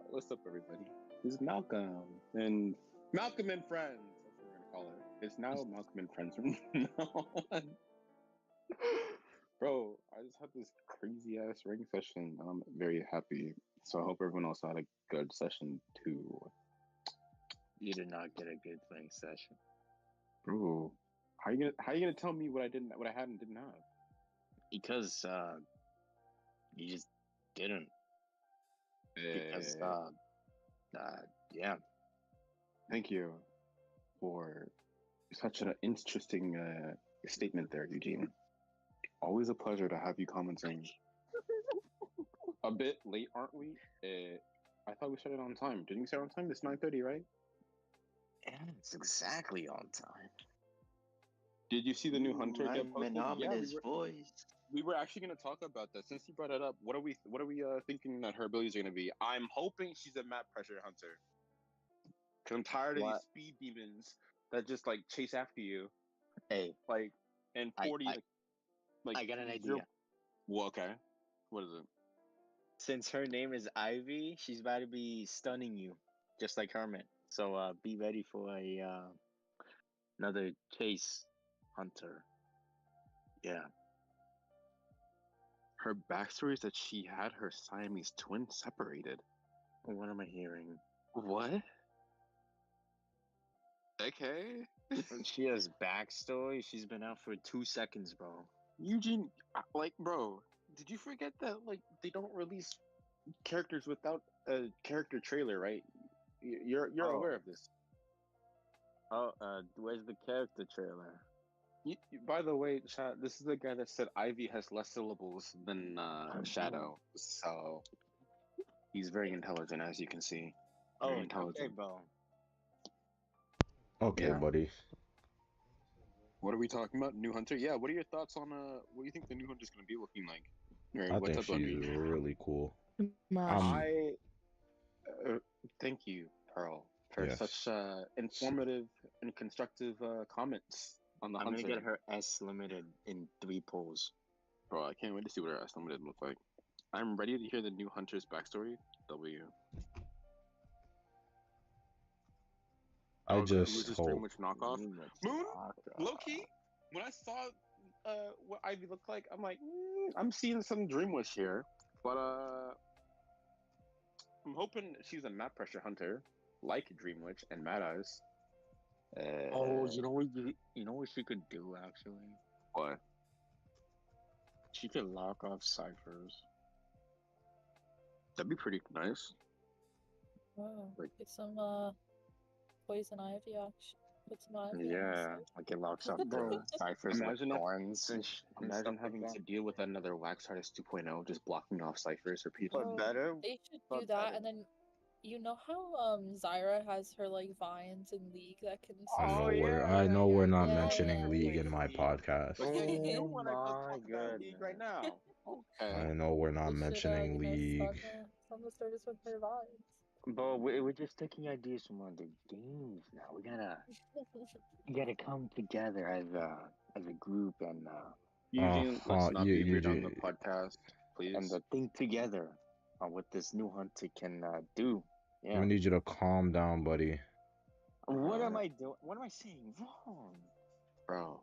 What's up, everybody? This is Malcolm and Malcolm and Friends. That's what we're gonna call it. It's now Malcolm and Friends from now on. Bro, I just had this crazy ass ring session. And I'm very happy. So I hope everyone else had a good session too. You did not get a good thing session. Bro, how you gonna tell me what I had and didn't have? Because you just didn't. Because yeah. Thank you for such an interesting statement there, Eugene. Always a pleasure to have you commenting. A bit late, aren't we? I thought we started on time. Didn't we start on time? It's 9:30, right? Yeah, it's exactly on time. Did you see the new Hunter get posted? Ominous voice. We were actually going to talk about that. Since you brought it up, what are we thinking that her abilities are going to be? I'm hoping she's a map pressure hunter. Cause I'm tired of these speed demons that just like chase after you. Hey, like and 40. I got an idea. Well, okay. What is it? Since her name is Ivy, she's about to be stunning you, just like Hermit. So be ready for another chase hunter. Yeah. Her backstory is that she had her Siamese twin separated. What am I hearing? What? Okay. She has backstory. She's been out for 2 seconds, bro. Eugene, bro, did you forget that they don't release characters without a character trailer, right? You're aware of this. Where's the character trailer? By the way, this is the guy that said Ivy has less syllables than Shadow, so he's very intelligent, as you can see. Very intelligent. Okay, bro. Okay, Yeah. buddy. What are we talking about? New Hunter? Yeah. What are your thoughts on what do you think the new Hunter's going to be looking like? I think she's really cool. Thank you, Pearl, for such informative and constructive comments on the Hunter. I'm gonna get her S limited in 3 polls. Bro, I can't wait to see what her S limited looks like. I'm ready to hear the new Hunter's backstory. W. I just hope. Pretty much knockoff. Moon, low key. When I saw what Ivy looked like, I'm like, I'm seeing some Dreamwish here, but I'm hoping she's a map pressure hunter, like Dreamwitch and Mad Eyes. You know what she could do actually? What? She could lock off ciphers. That'd be pretty nice. Wow. Get some poison ivy action. Put some ivy. Yeah, like it locks up the ciphers with thorns. Imagine having to deal with another Wax Artist 2.0 just blocking off ciphers repeatedly. But better. They should do that, and then you know how Zyra has her vines in League that can. I know we're not mentioning League in my podcast. Oh my god! League right now. Okay. I know we're not mentioning League. From the service with their vines. But we're just taking ideas from other games now. We gotta come together as a group and Eugene, let's not be weird on the podcast, please. And think together on what this new hunter can do. Yeah. I need you to calm down, buddy. What am I doing? What am I saying wrong, bro?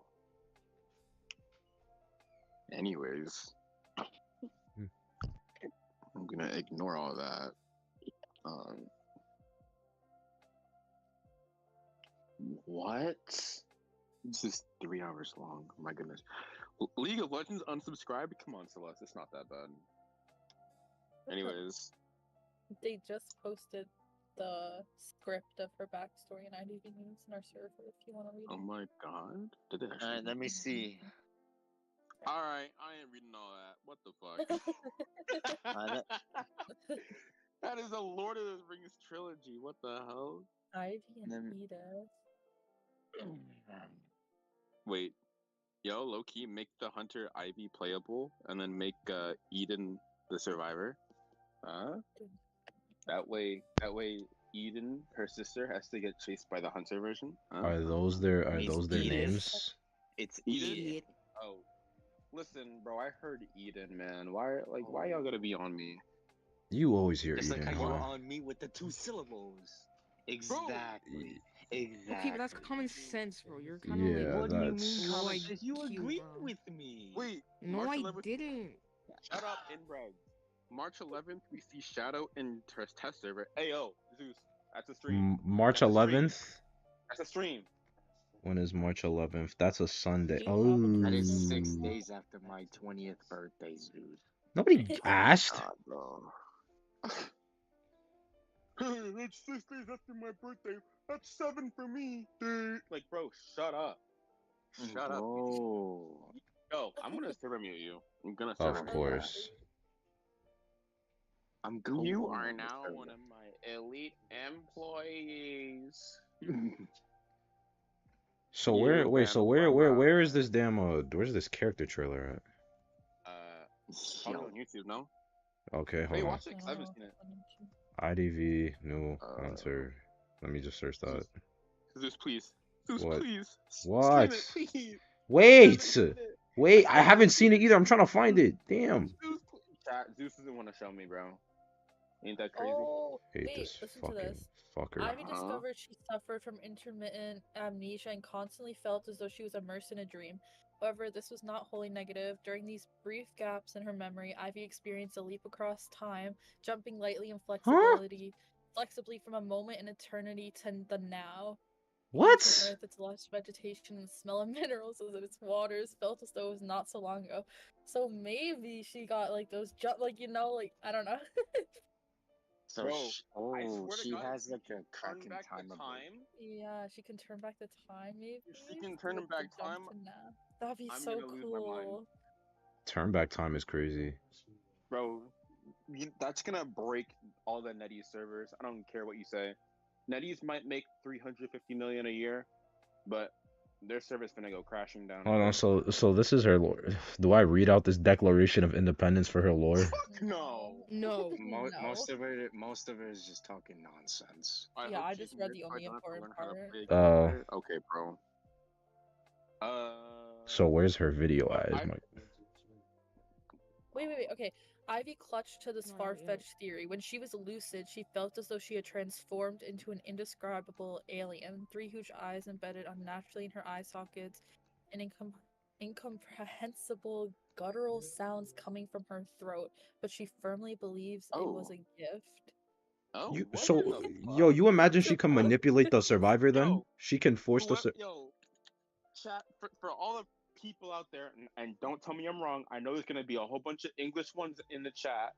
Anyways, I'm gonna ignore all that. What? This is 3 hours long. Oh my goodness. League of Legends unsubscribed? Come on, Celeste. It's not that bad. Anyways. They just posted the script of her backstory in IDV News in our server if you want to read it. Oh my god. Did it actually? Alright, let me see. Alright, I ain't reading all that. What the fuck? That is a Lord of the Rings trilogy. What the hell? Ivy and Edith. Wait. Yo, low-key, make the Hunter Ivy playable, and then make Eden the survivor. That way, Eden, her sister, has to get chased by the Hunter version. Are those their names? It's Eden. Oh. Listen, bro. I heard Eden, man. Why y'all gotta be on me? You always hear Just like Eden, how you were huh? on me with the 2 syllables. Exactly. Exactly. Okay, but that's common sense, bro. You're kind of Yeah, like, What do you that's mean common like sense? You cute, agreed bro. with me. Wait, No, March I 11th. didn't. Shut up, inbred. March 11th, we see Shadow in test server. Hey, yo, Zeus, that's a stream. March That's a stream. 11th. That's a stream. When is March 11th? That's a Sunday. Do you have a That is 6 Oh, days after my 20th birthday, dude. nobody asked. God, bro. Hey, it's 6 days after my birthday. That's 7 for me. Like, bro, shut up. Shut up. Bro. Yo, I'm gonna server mute you. I'm gonna Of server mute course. I'm you. cool. You are now one of my elite employees. So You where? Wait. and So where is this damn? Where's this character trailer at? Probably Yo, on YouTube, no? Okay, Hey, hold on. watch it, 'cause I haven't seen it. IDV new hunter. Let me just search that. Zeus, please. Zeus, What? please. What? Stream it, please. Wait, wait. I haven't seen it either. I'm trying to find it. Damn. Zeus, chat. Zeus doesn't want to show me, bro. Ain't that crazy? Oh, Hate wait, this listen to fucking this. fucker. Ivy discovered she suffered from intermittent amnesia and constantly felt as though she was immersed in a dream. However, this was not wholly negative. During these brief gaps in her memory, Ivy experienced a leap across time, jumping lightly in flexibly from a moment in eternity to the now. What? Ancient Earth, its lush vegetation and smell of minerals as its waters felt as though it was not so long ago. So maybe she got like those like I don't know. so Bro, I oh, swear to she God, has if like you a can crack turn in back time the ability. time. Yeah, she can turn back the time, maybe. If she can to, turn like, back to jump time, to now. That'd be I'm so gonna lose my mind. cool. Turn back time is crazy. Bro, that's gonna break all the NetEase servers. I don't care what you say. NetEase might make 350 million a year, but their server's gonna go crashing down. Hold on. So this is her lore. Do I read out this Declaration of Independence for her lore? Fuck no. No. No. Most of it is just talking nonsense. Yeah, hope I she just can read get the so I only don't have to important learn how to part. play Oh. computer. Okay, bro. So where's her video but at? Is I- my... Wait. Okay. Ivy clutched to this Not far-fetched theory. When she was lucid, she felt as though she had transformed into an indescribable alien. 3 huge eyes embedded unnaturally in her eye sockets, and incomprehensible guttural sounds coming from her throat. But she firmly believes it was Oh. a gift. Oh, You, what so the yo, fuck? you imagine she The can fuck? manipulate the survivor then? Yo, She can force the Yo, chat for all the people out there, and don't tell me I'm wrong. I know there's gonna be a whole bunch of English ones in the chat,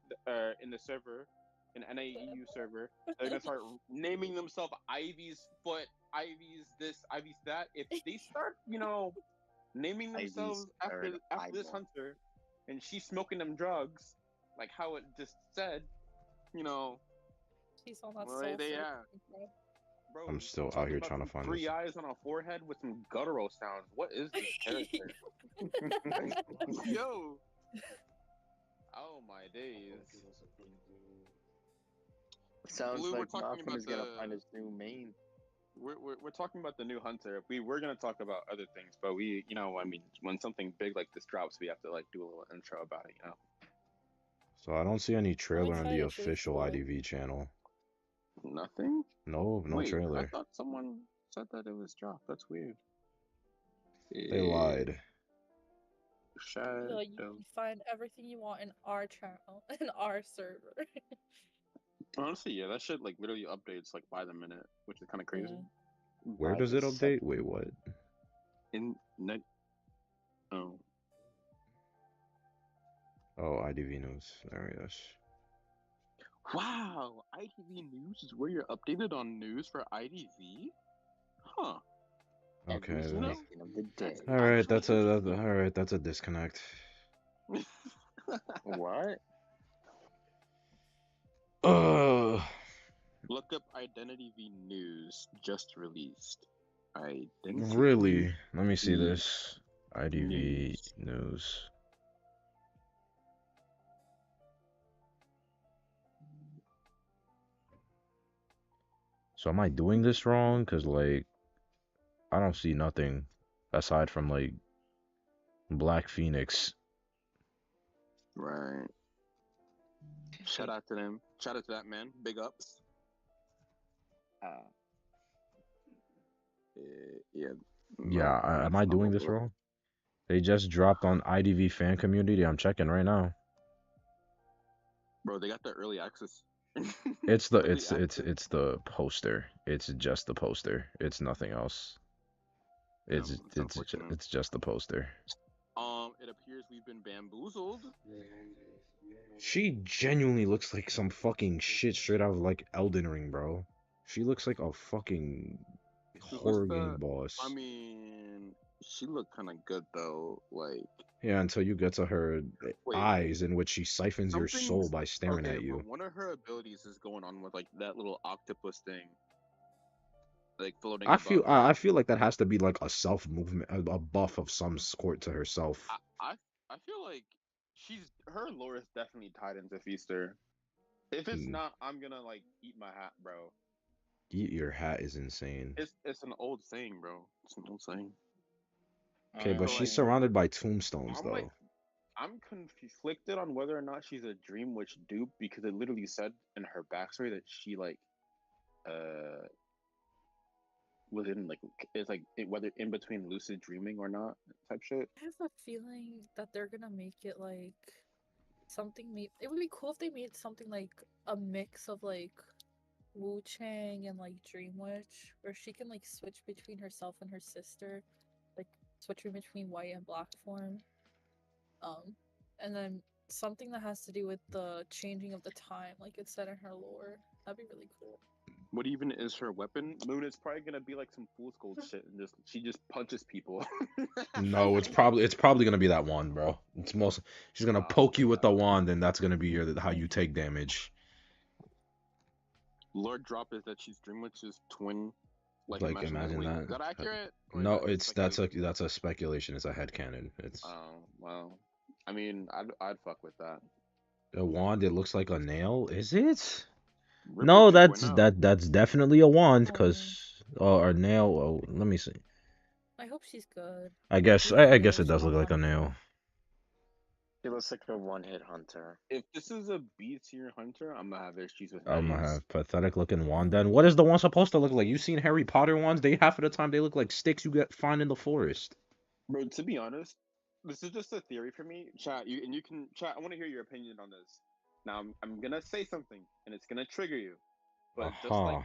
in the server, in NAEU server. They're gonna start naming themselves Ivy's foot, Ivy's this, Ivy's that. If they start, naming Ivy's themselves after third this eyeball. hunter, and she's smoking them drugs, like how it just said, She's on that Well, soul they searching, are. bro. Bro, I'm still out talking here about trying to some find 3 this. eyes on a forehead with some guttural sounds. What is this character? Yo. Oh my days. Sounds Blue, we're like talking Malcolm about is gonna the- find his new main. We're talking about the new hunter. We were gonna talk about other things, but when something big like this drops, we have to do a little intro about it, So I don't see any trailer on the excited for this official one. IDV channel. Nothing? No Wait, I trailer. thought someone said that it was dropped. That's weird. They lied. Shadow. You can find everything you want in our channel, in our server. Honestly, yeah, that shit literally updates by the minute, which is kind of crazy. Yeah. Where By does the it update? Wait, what? In net. Oh. Oh, IDV news. There it is. Wow, IDV News is where you're updated on news for IDV? Huh. Okay. Every Then. second of the day. All right, Actually that's a interesting. all right. That's a disconnect. What? Look up Identity V News just released. Identity Really? Let me see V this. IDV news. So am I doing this wrong? Cause I don't see nothing aside from Black Phoenix Right. Shout out to them. Shout out to that man. Big ups. Uh, Yeah. Yeah, am That's I not doing what this we're. wrong? They just dropped on IDV fan community. I'm checking right now. Bro, they got the early access. It's the Early access. it's the poster. It's just the poster. It's nothing else. It's unfortunate. It's just the poster. It appears we've been bamboozled. She genuinely looks like some fucking shit straight out of like Elden Ring, bro. She looks like a fucking Who's horror game the? I boss. mean, she looked kind of good though. Like, Yeah, until you get to her wait, eyes in which she siphons your soul something's by staring okay. at Well, you. one of her abilities is going on with like that little octopus thing, like floating above her. I feel like that has to be like a self movement, a buff of some sort to herself. I I feel like her lore is definitely tied into Feaster. If it's Hmm. not, I'm gonna like eat my hat, bro. Eat your hat is insane. It's an old saying, bro. It's an old saying. Okay, but So like she's um, surrounded by tombstones I'm like though. I'm conflicted on whether or not she's a Dream Witch dupe because it literally said in her backstory that she like uh was in like it's like whether in between lucid dreaming or not type shit. I have a feeling that they're gonna make it like something. It would be cool if they made something like a mix of like Wu Chang and like Dream Witch, where she can like switch between herself and her sister, like switching between white and black form. Um, and then something that has to do with the changing of the time, like it said in her lore. That'd be really cool. What even is her weapon? Moon is probably gonna be like some fool's gold shit and just she just punches people. No, it's probably gonna be that wand, bro. It's most she's gonna poke you with the wand, and that's gonna be your how you take damage. Lord drop is that she's Dream Witch's twin. Like Like imagine that. imagine Wait, is that. that accurate or is No, that just it's speculation? that's a speculation. It's a headcanon. It's Oh well, I mean, I'd fuck with that. a wand. It looks like a nail. Is it? Rip it No, 2.0. that's definitely a wand, Oh, cause or nail. Oh, let me see. I hope she's good. I Either way, guess I it just does look want like a one. nail. She looks like a one-hit hunter. If this is a B tier hunter, I'm gonna have issues with I'm gonna Nettie's. have pathetic looking wand. Then what is the one supposed to look like? You seen Harry Potter wands? They half of the time they look like sticks you get find in the forest. Bro, to be honest, this is just a theory for me. Chat, you can chat. I want to hear your opinion on this. Now I'm gonna say something, and it's gonna trigger you. But Aha.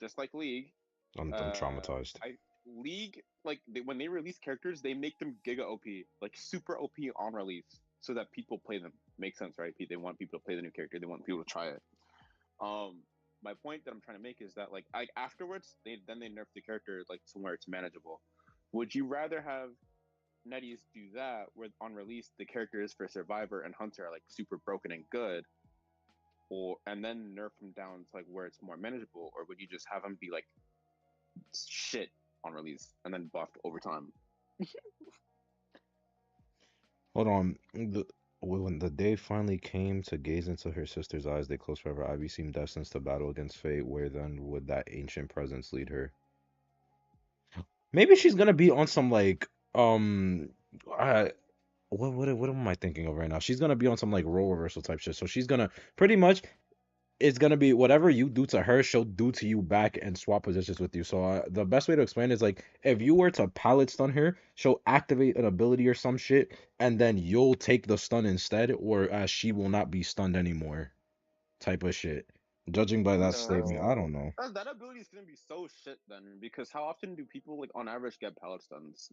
just like League, I'm traumatized. I League like when they release characters, they make them giga OP, like super OP on release, so that people play them. Makes sense, right? They want people to play the new character. They want people to try it. Um, my point that I'm trying to make is that like afterwards, they nerf the character like to where it's manageable. Would you rather have Nettie's do that, where on release the characters for Survivor and Hunter are like super broken and good, or and then nerf them down to like where it's more manageable, or would you just have them be like shit on release and then buffed over time? Hold on. When the day finally came to gaze into her sister's eyes, they closed forever. Ivy seemed destined to battle against fate. Where then would that ancient presence lead her? Maybe she's gonna be on some like uh, what am I thinking of right now? She's gonna be on some like role reversal type shit. So she's gonna pretty much it's gonna be whatever you do to her, she'll do to you back and swap positions with you. So the best way to explain it is like if you were to pallet stun her, she'll activate an ability or some shit, and then you'll take the stun instead, whereas she will not be stunned anymore. Type of shit. Judging by that statement, I No. don't know. That ability is gonna be so shit then, because how often do people like on average get pallet stuns?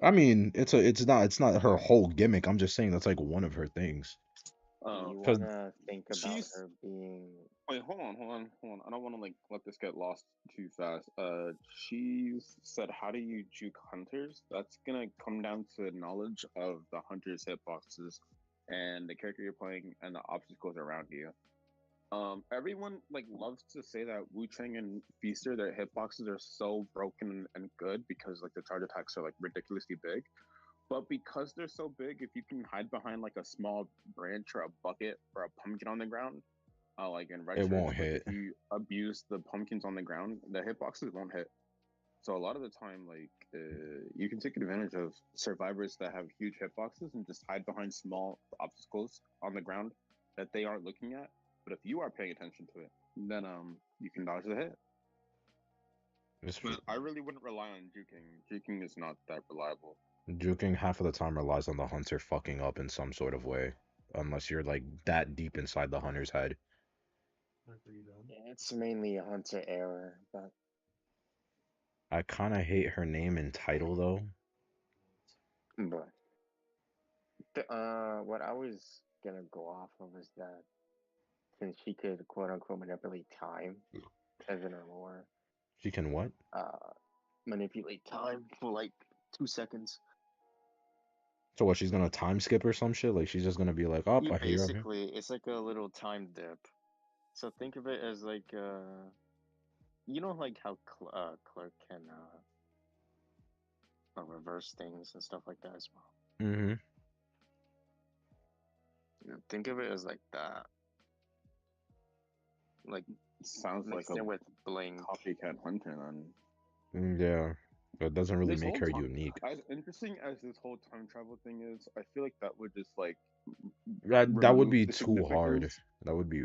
I mean, it's not her whole gimmick. I'm just saying that's like one of her things. You Cause wanna think about She's her being wait, hold on. I don't want to like let this get lost too fast. She's said, "How do you juke hunters?" That's gonna come down to knowledge of the hunter's hitboxes and the character you're playing and the obstacles around you. Everyone like loves to say that Wu Chang and Feaster, their hitboxes are so broken and good because like the charge attacks are like ridiculously big. But because they're so big, if you can hide behind like a small branch or a bucket or a pumpkin on the ground, like in red it shirts, won't like if hit. you abuse the pumpkins on the ground, the hitboxes won't hit. So a lot of the time, like you can take advantage of survivors that have huge hitboxes and just hide behind small obstacles on the ground that they aren't looking at. But if you are paying attention to it, then you can dodge the hit. It's But I really wouldn't rely on juking. Juking is not that reliable. juking half of the time relies on the hunter fucking up in some sort of way, unless you're like that deep inside the hunter's head. Yeah, it's mainly a hunter error, but I kind of hate her name and title though. but what I was gonna go off of is that since she could quote unquote manipulate time, as in her lore, She can what? manipulate time for like 2 seconds. So what? She's gonna time skip or some shit? Like she's just gonna be like, oh, You I hear him. basically, it's like a little time dip. So think of it as like you know, like how Clark can reverse things and stuff like that as well. Mm-hmm. You know, think of it as like that, like Sounds like mixed a in with Blink. copycat hunter then. Yeah, but it doesn't really This make whole her time- unique. As interesting as this whole time travel thing is, I feel like that would just like That would remove be the too hard. significance. That would be.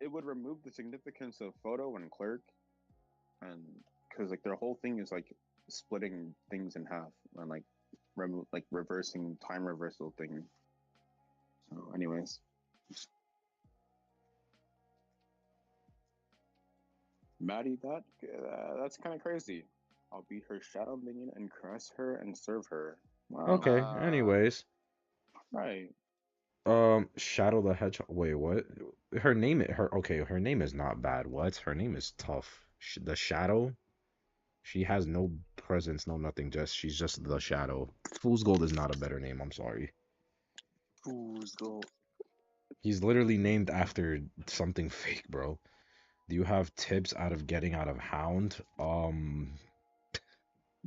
It would remove the significance of photo and clerk, and because like their whole thing is like splitting things in half and like reversing time reversal thing. So, anyways, Maddie, that's kind of crazy. I'll be her shadow minion and caress her and serve her. Wow. Okay. Anyways, Right. Shadow the Hedgehog. Wait, what? Her name. Her name is not bad. What? Her name is tough. The Shadow. She has no presence, no nothing. She's just the Shadow. Fool's Gold is not a better name. I'm sorry. Fool's Gold. He's literally named after something fake, bro. Do you have tips getting out of Hound?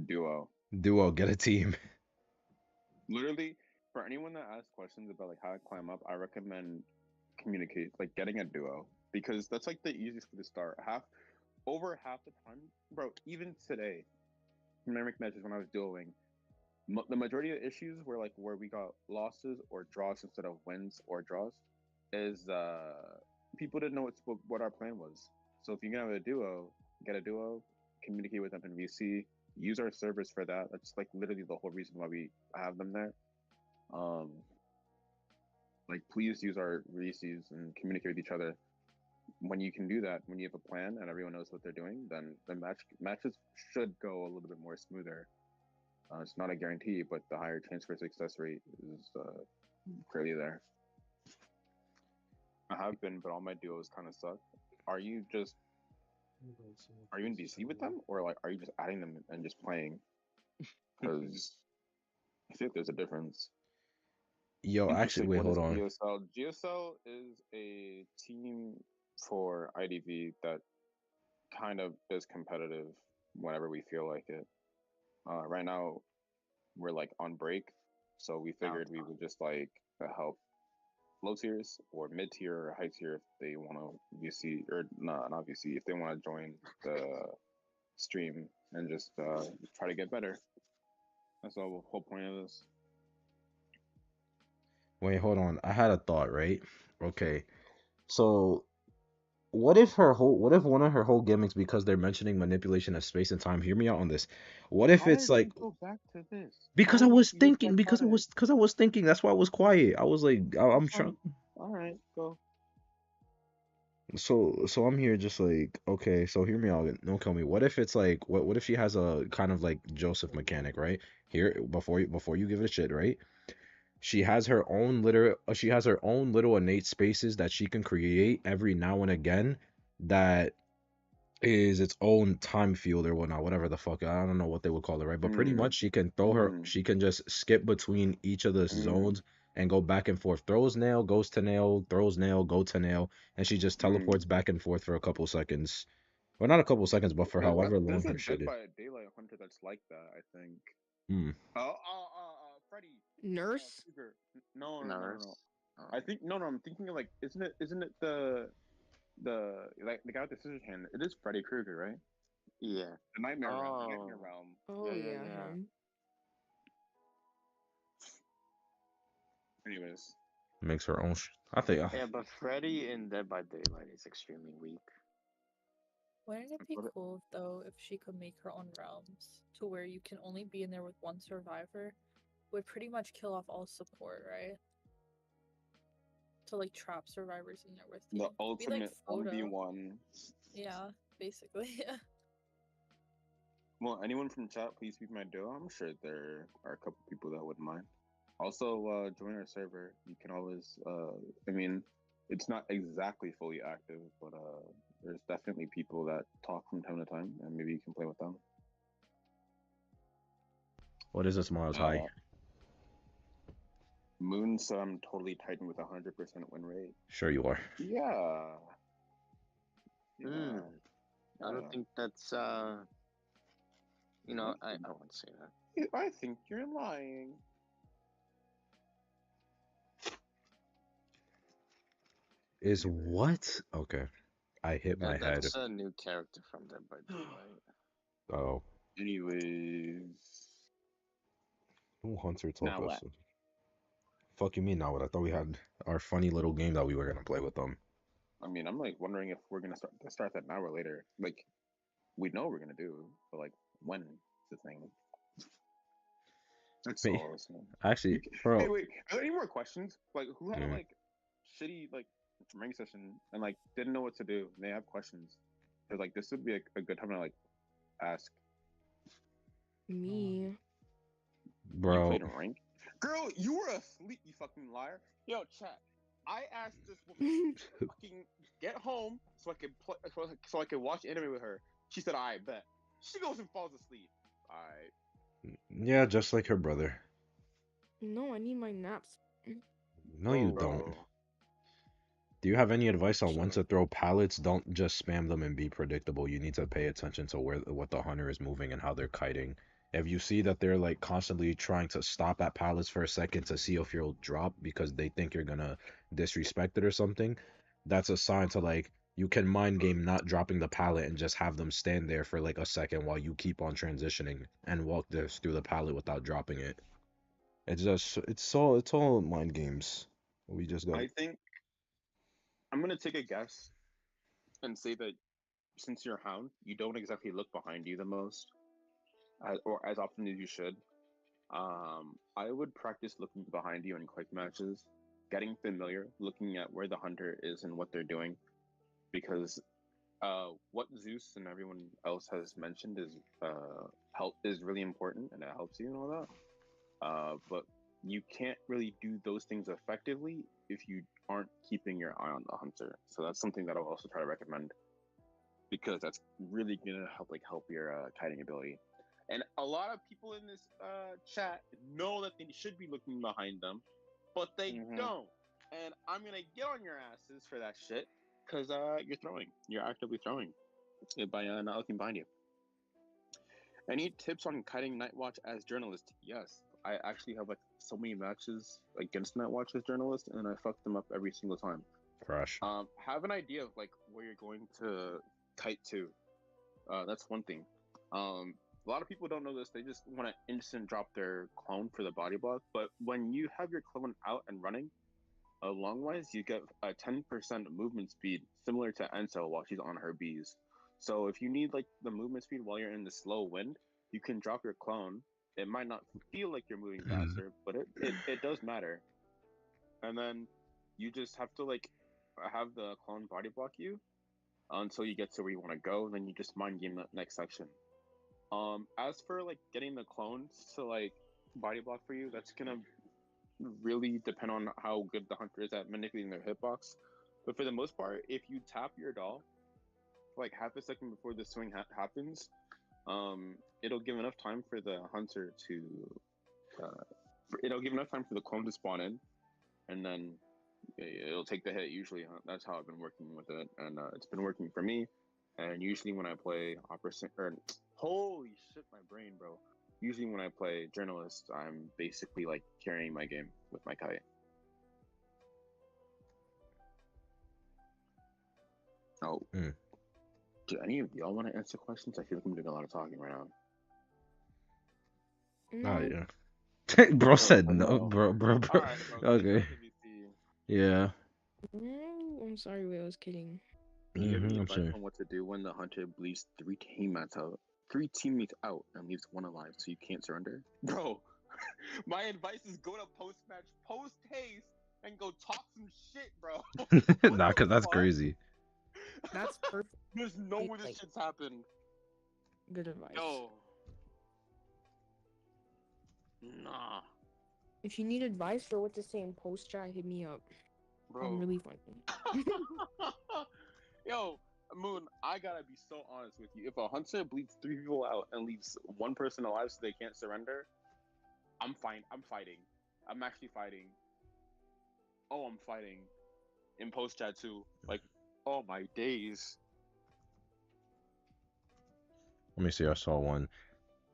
Duo. Get a team. Literally, for anyone that asks questions about like how to climb up, I recommend communicate, like getting a duo, because that's like the easiest way to start. Over half the time, bro. Even today, dynamic matches when I was dueling, the majority of issues were like where we got losses or draws instead of wins or draws, is people didn't know what our plan was. So if you can have a duo, get a duo, communicate with them in VC, use our servers for that. That's like literally the whole reason why we have them there. Like please use our VCs and communicate with each other. When you can do that, when you have a plan and everyone knows what they're doing, then the matches should go a little bit more smoother. It's not a guarantee, but the higher chance for success rate is clearly there. I have been, but all my duos kind of suck. Are you in VC with them, or like are you just adding them and just playing? Because I think there's a difference. Yo, actually, wait, hold on. GSL? GSL is a team for IDV that kind of is competitive whenever we feel like it. Right now, we're like on break, so we figured we would just like help low tiers or mid tier or high tier if they want to VC or not VC if they want to join the stream and just try to get better. That's the whole point of this. Wait, hold on. I had a thought, right? Okay. So, what if one of her whole gimmicks, because they're mentioning manipulation of space and time, hear me out on this. What if it's like go back to this? because I was thinking, that's why I was quiet. I was like, I'm trying. All right, go. So I'm here just like, okay, so hear me out. Don't kill me. What if it's like, what if she has a kind of like Joseph mechanic, right? Here, before you give it a shit, right? She has her own little innate spaces that she can create every now and again that is its own time field or whatnot, whatever the fuck. I don't know what they would call it, right? But pretty much she can she can just skip between each of the zones and go back and forth. Throws nail, goes to nail, throws nail, go to nail, and she just teleports back and forth for a couple seconds. Well, not a couple seconds, but for however long her shit is. There's a Daylight Hunter that's like that, I think. Freddy. Nurse? No. Oh. I think no. I'm thinking of like, isn't it the guy with the scissors hand? It is Freddy Krueger, right? Yeah. The Nightmare Realm. Oh. Nightmare Realm. Oh Yeah, yeah, yeah. him. Anyways, Makes her own. I think. Yeah, but Freddy in Dead by Daylight is extremely weak. Wouldn't it be What- cool though if she could make her own realms to where you can only be in there with one survivor? Would pretty much kill off all support, right? To like trap survivors in there with you. the Be ultimate like photo. 1v1. Yeah, basically. Well, anyone from chat, please be my duo. I'm sure there are a couple people that wouldn't mind. Also, join our server. You can always, I mean, it's not exactly fully active, but there's definitely people that talk from time to time, and maybe you can play with them. What is this Miles High? Moon, so I'm totally tightened with 100% win rate. Sure you are. Yeah. Hmm. I don't think that's you know, I won't say that. I think you're lying. Is what? Okay. I hit my head. That's a new character from Dead by Daylight. Oh. Anyways. Who Hunter Now told what? us? Fuck you mean now what? I thought we had our funny little game that we were gonna play with them. I mean, I'm like wondering if we're gonna start that now or later. Like, we know what we're gonna do, but like, when is the thing? That's Me- all I was saying. Actually, bro. Hey, wait, are there any more questions? Like, who had a Mhm. like shitty like rank session and like didn't know what to do? And they have questions. They're like, this would be a good time to like ask. Me. You Bro. played a rank, girl. You were asleep. You fucking liar. Yo, chat. I asked this woman fucking get home so I could play, so I could watch anime with her. She said, "I bet." She goes and falls asleep. I Yeah, just like her brother. No, I need my naps. No, you Oh, don't. Do you have any advice on when Sure. to throw pallets? Don't just spam them and be predictable. You need to pay attention to what the hunter is moving and how they're kiting. If you see that they're like constantly trying to stop at pallets for a second to see if you'll drop because they think you're gonna disrespect it or something, that's a sign to like you can mind game not dropping the pallet and just have them stand there for like a second while you keep on transitioning and walk this through the pallet without dropping it. It's all mind games. We just got think I'm gonna take a guess and say that since you're a hound, you don't exactly look behind you the most, or as often as you should. I would practice looking behind you in quick matches, getting familiar, looking at where the hunter is and what they're doing, because what Zeus and everyone else has mentioned is help is really important and it helps you and all that. But you can't really do those things effectively if you aren't keeping your eye on the hunter. So that's something that I'll also try to recommend because that's really gonna help your kiting ability. And a lot of people in this chat know that they should be looking behind them, but they don't. And I'm gonna get on your asses for that shit because you're throwing. You're actively throwing by not looking behind you. Any tips on kiting Night Watch as journalist? Yes, I actually have like so many matches against Night Watch as journalist, and I fuck them up every single time. crash. Have an idea of like where you're going to kite to. That's one thing. A lot of people don't know this. They just want to instant drop their clone for the body block. But when you have your clone out and running, long wise, you get a 10% movement speed, similar to Enso while she's on her bees. So if you need like the movement speed while you're in the slow wind, you can drop your clone. It might not feel like you're moving faster, but it does matter. And then you just have to like have the clone body block you until you get to where you want to go. Then you just mind game the next section. As for like getting the clones to like body block for you, that's gonna really depend on how good the hunter is at manipulating their hitbox. But for the most part, if you tap your doll like half a second before the swing happens, it'll give enough time for the hunter to it'll give enough time for the clone to spawn in, and then it'll take the hit. Usually, that's how I've been working with it, and it's been working for me. And usually, when I play holy shit, my brain, bro. Usually, when I play journalist, I'm basically like carrying my game with my kite. Oh, Do any of y'all want to answer questions? I feel like I'm doing a lot of talking right now. Oh No. yeah. Bro said But no, no. bro. All right, bro. Okay. Let me see. Yeah. I'm sorry, wait, I was kidding. Can you give me I'm advice sorry. on what to do when the hunter bleeds three teammates out, and leaves one alive, so you can't surrender? Bro, my advice is go to post-match, post-haste, and go talk some shit, bro. What Nah, the cause that's fuck? crazy. That's perfect. There's no way this Like, shit's happened. good advice. Yo. Nah, If you need advice for what to say in post chat, hit me up. I'm bro. really funny. Yo, Moon, I gotta be so honest with you. If a hunter bleeds three people out and leaves one person alive so they can't surrender, I'm fine. I'm fighting. I'm actually fighting. Oh, I'm fighting. In post chat too. Like, oh my days. Let me see. I saw one.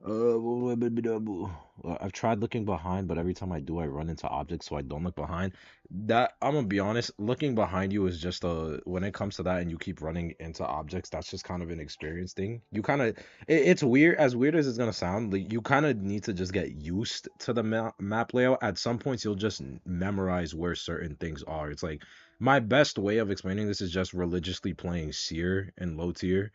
I've tried looking behind, but every time I do, I run into objects, so I don't look behind. That I'm gonna be honest, looking behind you is just when it comes to that, and you keep running into objects, that's just kind of an experience thing. You kind of, it's weird, as weird as it's gonna sound. Like, you kind of need to just get used to the map layout. At some points, you'll just memorize where certain things are. It's like my best way of explaining this is just religiously playing Seer in low tier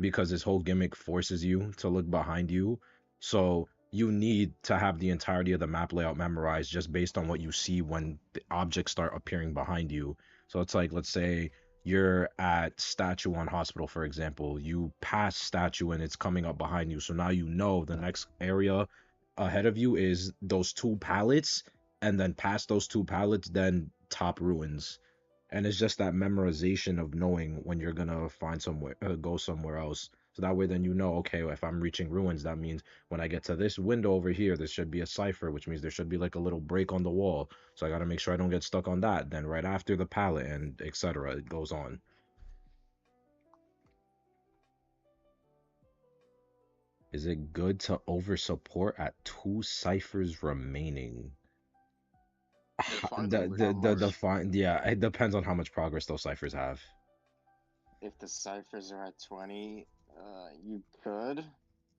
because this whole gimmick forces you to look behind you. So you need to have the entirety of the map layout memorized just based on what you see when the objects start appearing behind you. So it's like, let's say you're at statue on hospital, for example. You pass statue and it's coming up behind you. So now you know the next area ahead of you is those two pallets, and then past those two pallets, then top ruins. And it's just that memorization of knowing when you're gonna find somewhere, go somewhere else. So that way, then you know, okay, if I'm reaching ruins, that means when I get to this window over here, there should be a cipher, which means there should be like a little break on the wall. So I gotta make sure I don't get stuck on that. Then right after the pallet, and etc. It goes on. Is it good to over support at two ciphers remaining? It finds The on ground mark. fine, yeah, it depends on how much progress those ciphers have. If the ciphers are at 20, you could,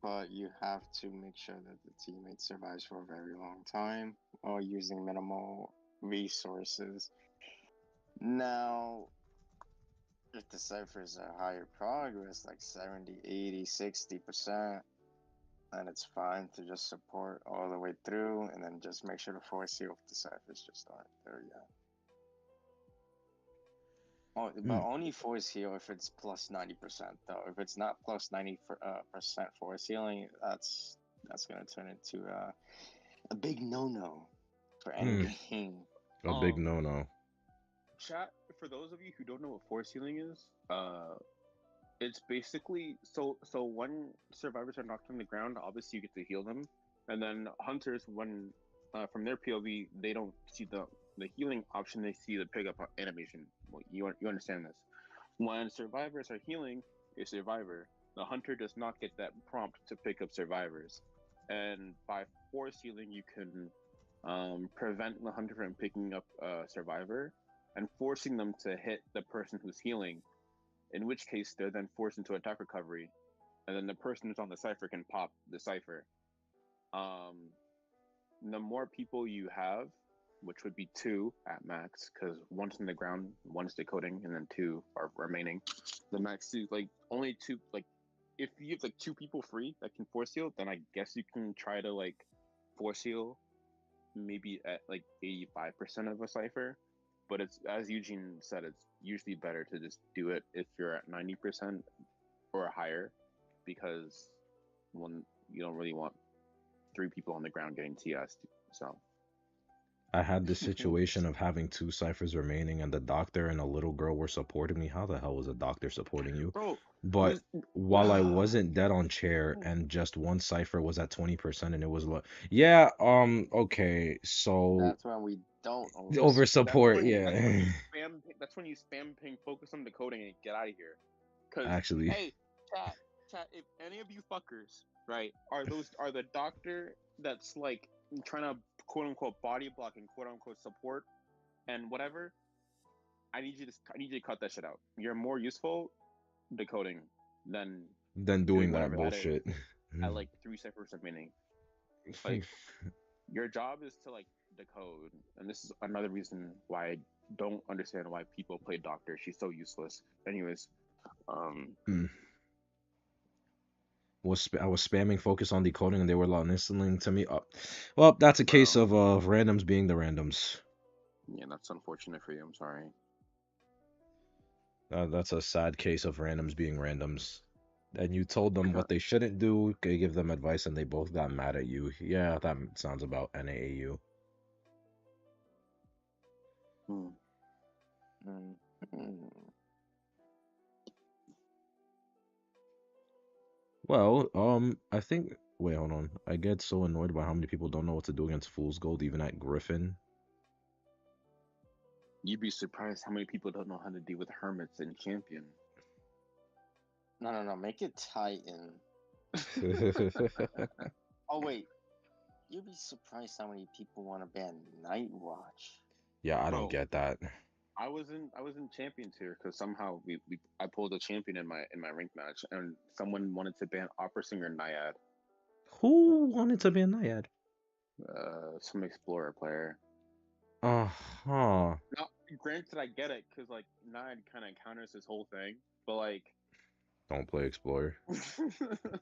but you have to make sure that the teammate survives for a very long time or using minimal resources. Now, if the ciphers are higher progress, like 70, 80, 60%, then it's fine to just support all the way through and then just make sure to force seal if the ciphers just aren't there yet. Oh, but only force heal if it's plus 90% though. If it's not plus 90% force healing, that's gonna turn into a big no for any game. A big no-no. Chat, for those of you who don't know what force healing is, it's basically so when survivors are knocked on the ground, obviously you get to heal them, and then hunters, when from their POV, they don't see the healing option; they see the pickup animation. Well, you understand this? When survivors are healing a survivor, the hunter does not get that prompt to pick up survivors, and by force healing, you can prevent the hunter from picking up a survivor and forcing them to hit the person who's healing, in which case they're then forced into attack recovery, and then the person who's on the cipher can pop the cipher. The more people you have, which would be two at max, because one's in the ground, one's decoding, and then two are remaining. The max is like only two. Like, if you have like two people free that can force heal, then I guess you can try to like force heal maybe at like 85% of a cipher. But it's, as Eugene said, it's usually better to just do it if you're at 90% or higher, because when you don't really want three people on the ground getting TS'd. So I had this situation of having two ciphers remaining, and the doctor and a little girl were supporting me. How the hell was a doctor supporting you? bro, But while I wasn't dead on chair, and just one cipher was at 20%, and it was yeah, okay, so That's when we don't over that's support, when yeah, you spam. That's when you spam ping, focus on decoding, and get out of here. Cause actually, hey, chat. If any of you fuckers, right, are the doctor that's like trying to quote unquote body block and quote unquote support and whatever, I need you to cut that shit out. You're more useful decoding. than Then doing doing that whatever bullshit. at like 3 ciphers remaining. Like, your job is to like decode, and this is another reason why I don't understand why people play doctor. She's so useless. Anyways, Mm. I was spamming focus on decoding and they were listening to me. Well, that's a case Wow. of randoms being the randoms. Yeah, that's unfortunate for you. I'm sorry. That's a sad case of randoms being randoms. And you told them Yeah. what they shouldn't do, they give them advice, and they both got mad at you. Yeah, that sounds about NAAU. Hmm. Well, I think. Wait, hold on. I get so annoyed by how many people don't know what to do against Fool's Gold, even at Griffin. You'd be surprised how many people don't know how to deal with hermits in Champion. No. Make it Titan. Oh wait, you'd be surprised how many people want to ban Night Watch. Yeah, I Bro, don't get that. I was in champions here because somehow I pulled a champion in my rank match, and someone wanted to ban Opera Singer Naiad, Who wanted to be a Naiad? some explorer player. Uh-huh. Now, granted, I get it because like Naiad kind of counters this whole thing, but like, Don't play Explorer.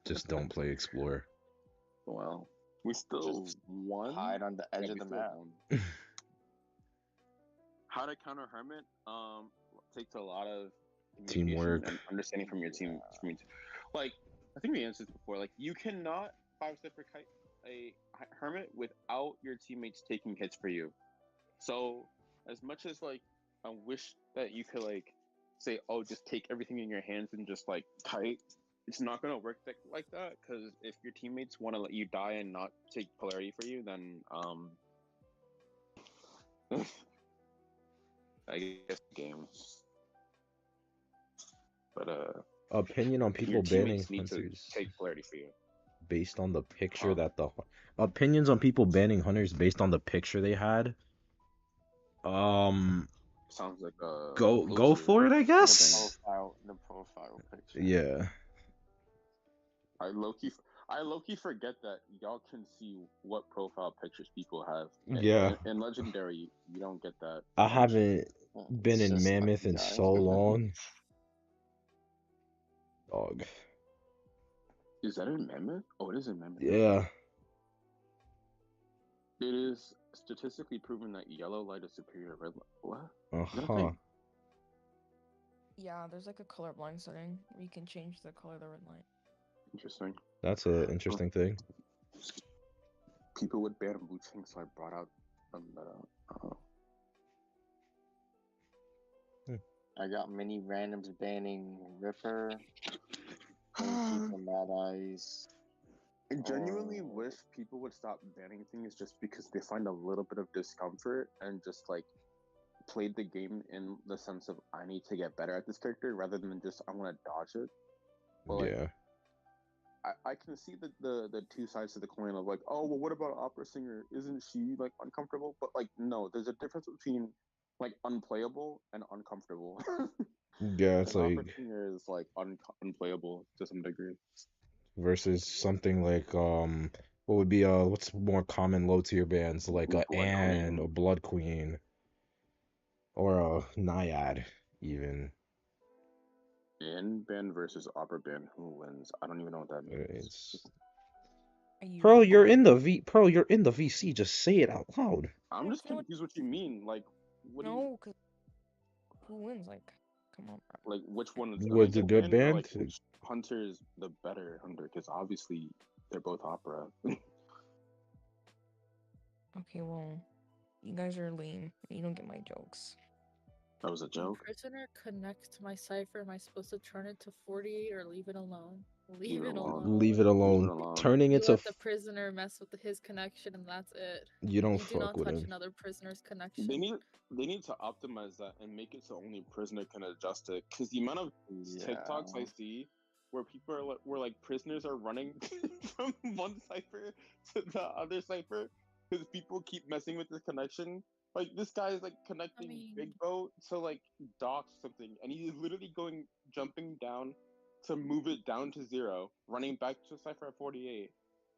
Just don't play Explorer. well, we still Just won. hide on the edge Yeah, of we the still map. won. How to counter hermit takes a lot of communication Teamwork. and understanding from your team. Like, I think we answered this before. Like, you cannot 5-step a hermit without your teammates taking hits for you. So, as much as like I wish that you could like say, oh, just take everything in your hands and just like kite, it's not gonna work like that, because if your teammates want to let you die and not take polarity for you, then I guess games. But Opinion on your people banning teammates need to hunters take polarity for you. based on the picture Huh? that the opinions on people banning hunters based on the picture they had. Sounds like Go for it, I guess. The profile picture. Yeah. I low key forget that y'all can see what profile pictures people have. Yeah. In Legendary, you don't get that. I much. haven't been It's in just Mammoth in guys. so long. Dog. Is that in Mammoth? Oh, it is in Mammoth. Yeah. It is statistically proven that yellow light is superior to red light. What? Is that a Uh-huh. thing? Yeah, there's like a colorblind setting where you can change the color of the red light. Interesting. That's an interesting thing. People would ban Wu Ching, so I brought out I got many randoms banning Ripper, banning people Mad Eyes. I genuinely Oh. wish people would stop banning things just because they find a little bit of discomfort and just like played the game in the sense of I need to get better at this character rather than just I want to dodge it. But like, Yeah. I can see the two sides of the coin of like, oh well, what about Opera Singer? Isn't she like uncomfortable? But like, no, there's a difference between like unplayable and uncomfortable. Yeah, it's And Opera like Singer is like unplayable to some degree. versus something like what would be what's more common low tier bands like a Blood Anne Queen. or Blood Queen or a Naiad even. In band versus opera band, who wins? I don't even know what that means. It's Are you Pearl, you're in the VC. Just say it out loud. I'm Yeah, just you know what- confused what you mean. Like, what do you No, cause who wins? Like, come on, bro. like? Which one is Was a good or band? like which hunter is the better hunter? Because obviously they're both opera. Okay, well, you guys are lame. You don't get my jokes. That was a When joke. prisoner connects my cipher, am I supposed to turn it to 48 or leave it alone? Leave it alone. Leave it alone. alone. Turning You it to let the prisoner mess with his connection, and that's it. you don't You do fuck not with touch him. another prisoner's connection. They need to optimize that and make it so only prisoner can adjust it. Because the amount of TikToks I see where people are where like prisoners are running from one cipher to the other cipher because people keep messing with this connection. Like this guy is like connecting mean- Big Boat to like dock something, and he is literally jumping down to move it down to 0, running back to Cypher at 48,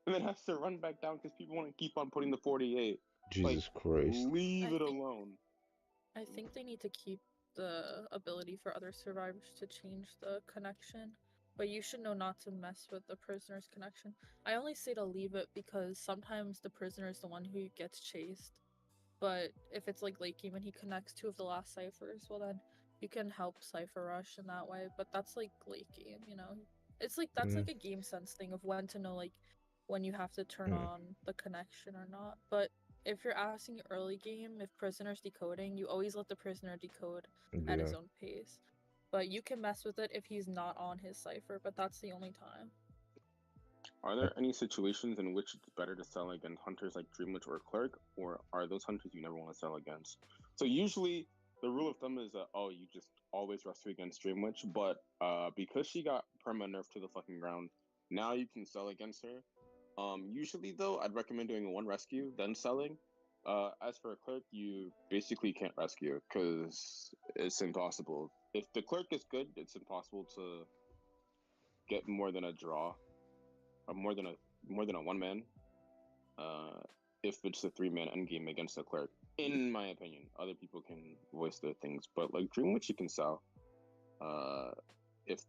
and then has to run back down because people want to keep on putting the 48. Like, Jesus Christ. leave I it think- alone. I think they need to keep the ability for other survivors to change the connection, but you should know not to mess with the prisoner's connection. I only say to leave it because sometimes the prisoner is the one who gets chased. But if it's like late game and he connects 2 of the last ciphers, well then you can help Cypher Rush in that way. But that's like late game, you know? It's like that's like a game sense thing of when to know like when you have to turn on the connection or not. But if you're asking early game, if prisoner's decoding, you always let the prisoner decode at his Yeah. own pace. But you can mess with it if he's not on his cipher, but that's the only time. Are there any situations in which it's better to sell against hunters like Dreamwitch or Clerk, or are those hunters you never want to sell against? So usually the rule of thumb is that you just always rescue against Dreamwitch, but because she got perma nerfed to the fucking ground, now you can sell against her. Usually though, I'd recommend doing one rescue then selling. As for a Clerk, you basically can't rescue because it's impossible. If the Clerk is good, it's impossible to get more than a draw. More than a one man, if it's a 3-man endgame against a Clerk. In my opinion, other people can voice their things, but like Dreamwitch you can sell. If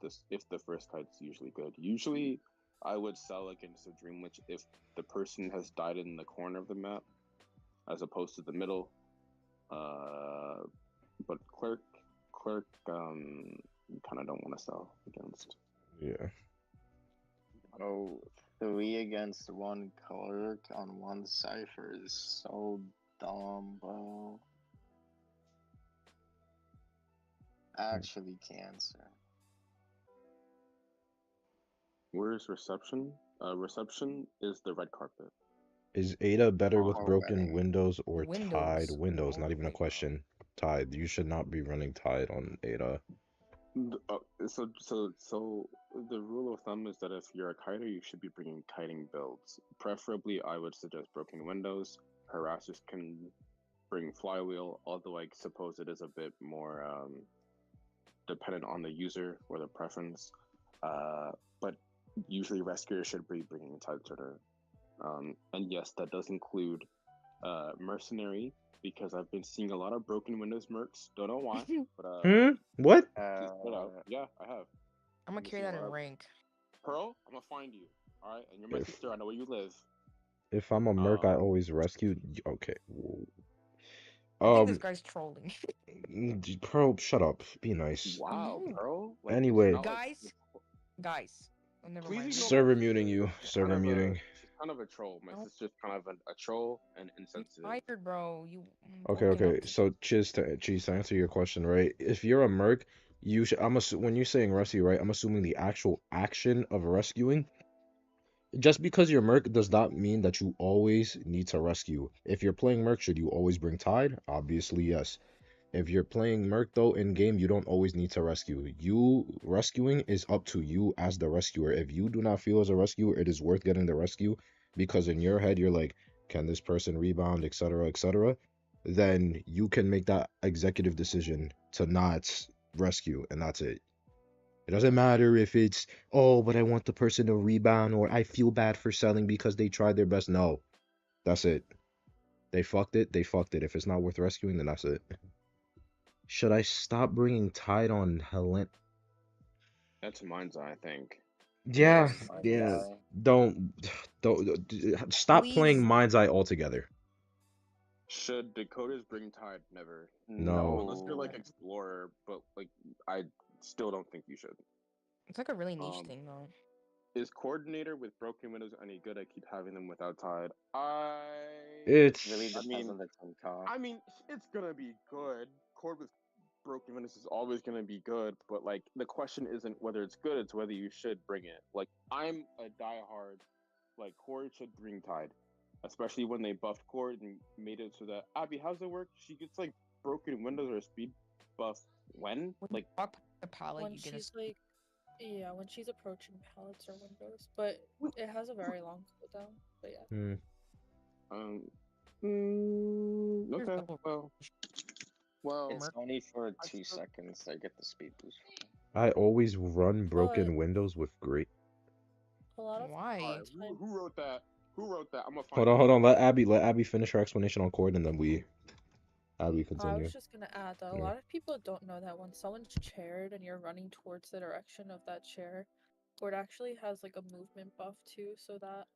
the first fight's usually good. Usually, I would sell against a Dreamwitch if the person has died in the corner of the map, as opposed to the middle. But Clerk, you kind of don't want to sell against. Yeah. Oh, 3 against 1 Clerk on 1 Cypher is so dumb, bro. Actually, cancer. Where's reception? Reception is the red carpet. Is Ada better with Oh, broken okay. windows or tied Windows. windows? Oh Not even my a question. Tied. You should not be running tied on Ada. So the rule of thumb is that if you're a kiter, you should be bringing kiting builds. Preferably, I would suggest broken windows. Harassers can bring flywheel, although I suppose it is a bit more dependent on the user or the preference. But usually rescuers should be bringing a tide turner. And yes, that does include mercenary, because I've been seeing a lot of broken windows mercs. Don't know why, but What? just put out. Yeah, I have. I'm gonna Let me carry see that what in I- rank. Pearl, I'm gonna find you. All right, and you're my If- sister. I know where you live. If I'm a merc, I Um, always rescue. Okay. I think this guy's trolling. Pearl, shut up. Be nice. Wow, No. Pearl. Like, it's Anyway. not like- Guys. Oh, never Please mind. ignore Server my muting sister. you. She's Server kind of muting. She's kind of a troll. My No. sister's kind of a troll and You insensitive. tired, bro. You. Okay, woken okay. up. So, Cheese, to answer your question, right? If you're a merc, you should. When you're saying rescue, right? I'm assuming the actual action of rescuing. Just because you're merc does not mean that you always need to rescue. If you're playing merc, should you always bring tide? Obviously, yes. If you're playing merc though in game, you don't always need to rescue. You rescuing is up to you as the rescuer. If you do not feel as a rescuer, it is worth getting the rescue because in your head you're like, can this person rebound, etc., etc. Then you can make that executive decision to not rescue, and that's it. It doesn't matter if it's, oh, but I want the person to rebound or I feel bad for selling because they tried their best. No, that's it. They fucked it. They fucked it. If it's not worth rescuing, then that's it. Should I stop bringing Tide on Helen? That's Mind's Eye, I think. Yeah, my yeah. God. Don't stop playing Please. Mind's Eye altogether. Should Dakotas bring tide? Never. No. Unless you're like Explorer, but like I still don't think you should. It's like a really niche Um, thing, though. Is Coordinator with broken windows any good? I keep having them without tide. It's Really I depends mean, on the team comp. I mean, it's gonna be good. Cord with broken windows is always gonna be good, but like the question isn't whether it's good; it's whether you should bring it. Like I'm a diehard, like Cord should bring tide, especially when they buffed Cord and made it so that Abby, how's it work? She gets like broken windows or a speed buff when? When Like you walk the pallet, When you get a she's like, yeah, when she's approaching pallets or windows, but it has a very long cooldown. But yeah, um. Here's Okay. double Well. It's Merc. only for I 2 still- seconds I get the speed boost. I always run But broken windows with great. a lot of Why? times, Who wrote that? Who wrote that? I'm gonna Hold find on, it. hold on. Let Abby finish her explanation on chord, and then Abby I continue. was just gonna add that a Yeah. lot of people don't know that when someone's chaired and you're running towards the direction of that chair, or it actually has like a movement buff too, so that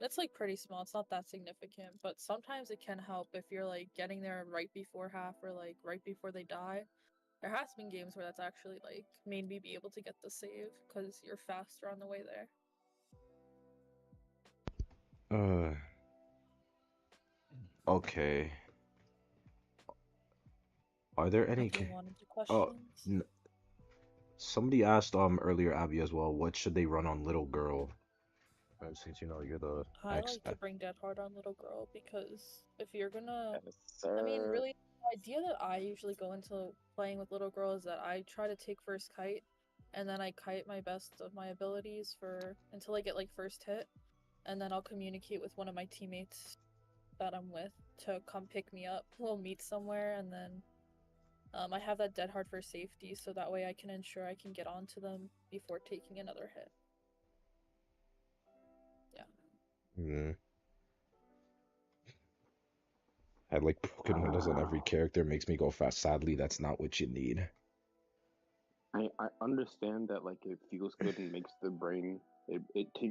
it's like pretty small. It's not that significant, but sometimes it can help if you're like getting there right before half or like right before they die. There has been games where that's actually like made me be able to get the save because you're faster on the way there. Okay. Are there any? Moving on into Oh, questions. somebody asked earlier, Abby, as well. What should they run on little girl? Since you're the I like to bring Dead Hard on Little Girl because if you're gonna, Yes, I mean, sir. really, the idea that I usually go into playing with Little Girl is that I try to take first kite, and then I kite my best of my abilities for until I get like first hit, and then I'll communicate with one of my teammates that I'm with to come pick me up. We'll meet somewhere, and then I have that Dead Hard for safety, so that way I can ensure I can get onto them before taking another hit. Mm. Had like broken windows on every character makes me go fast. Sadly, that's not what you need. I understand that like it feels good and makes the brain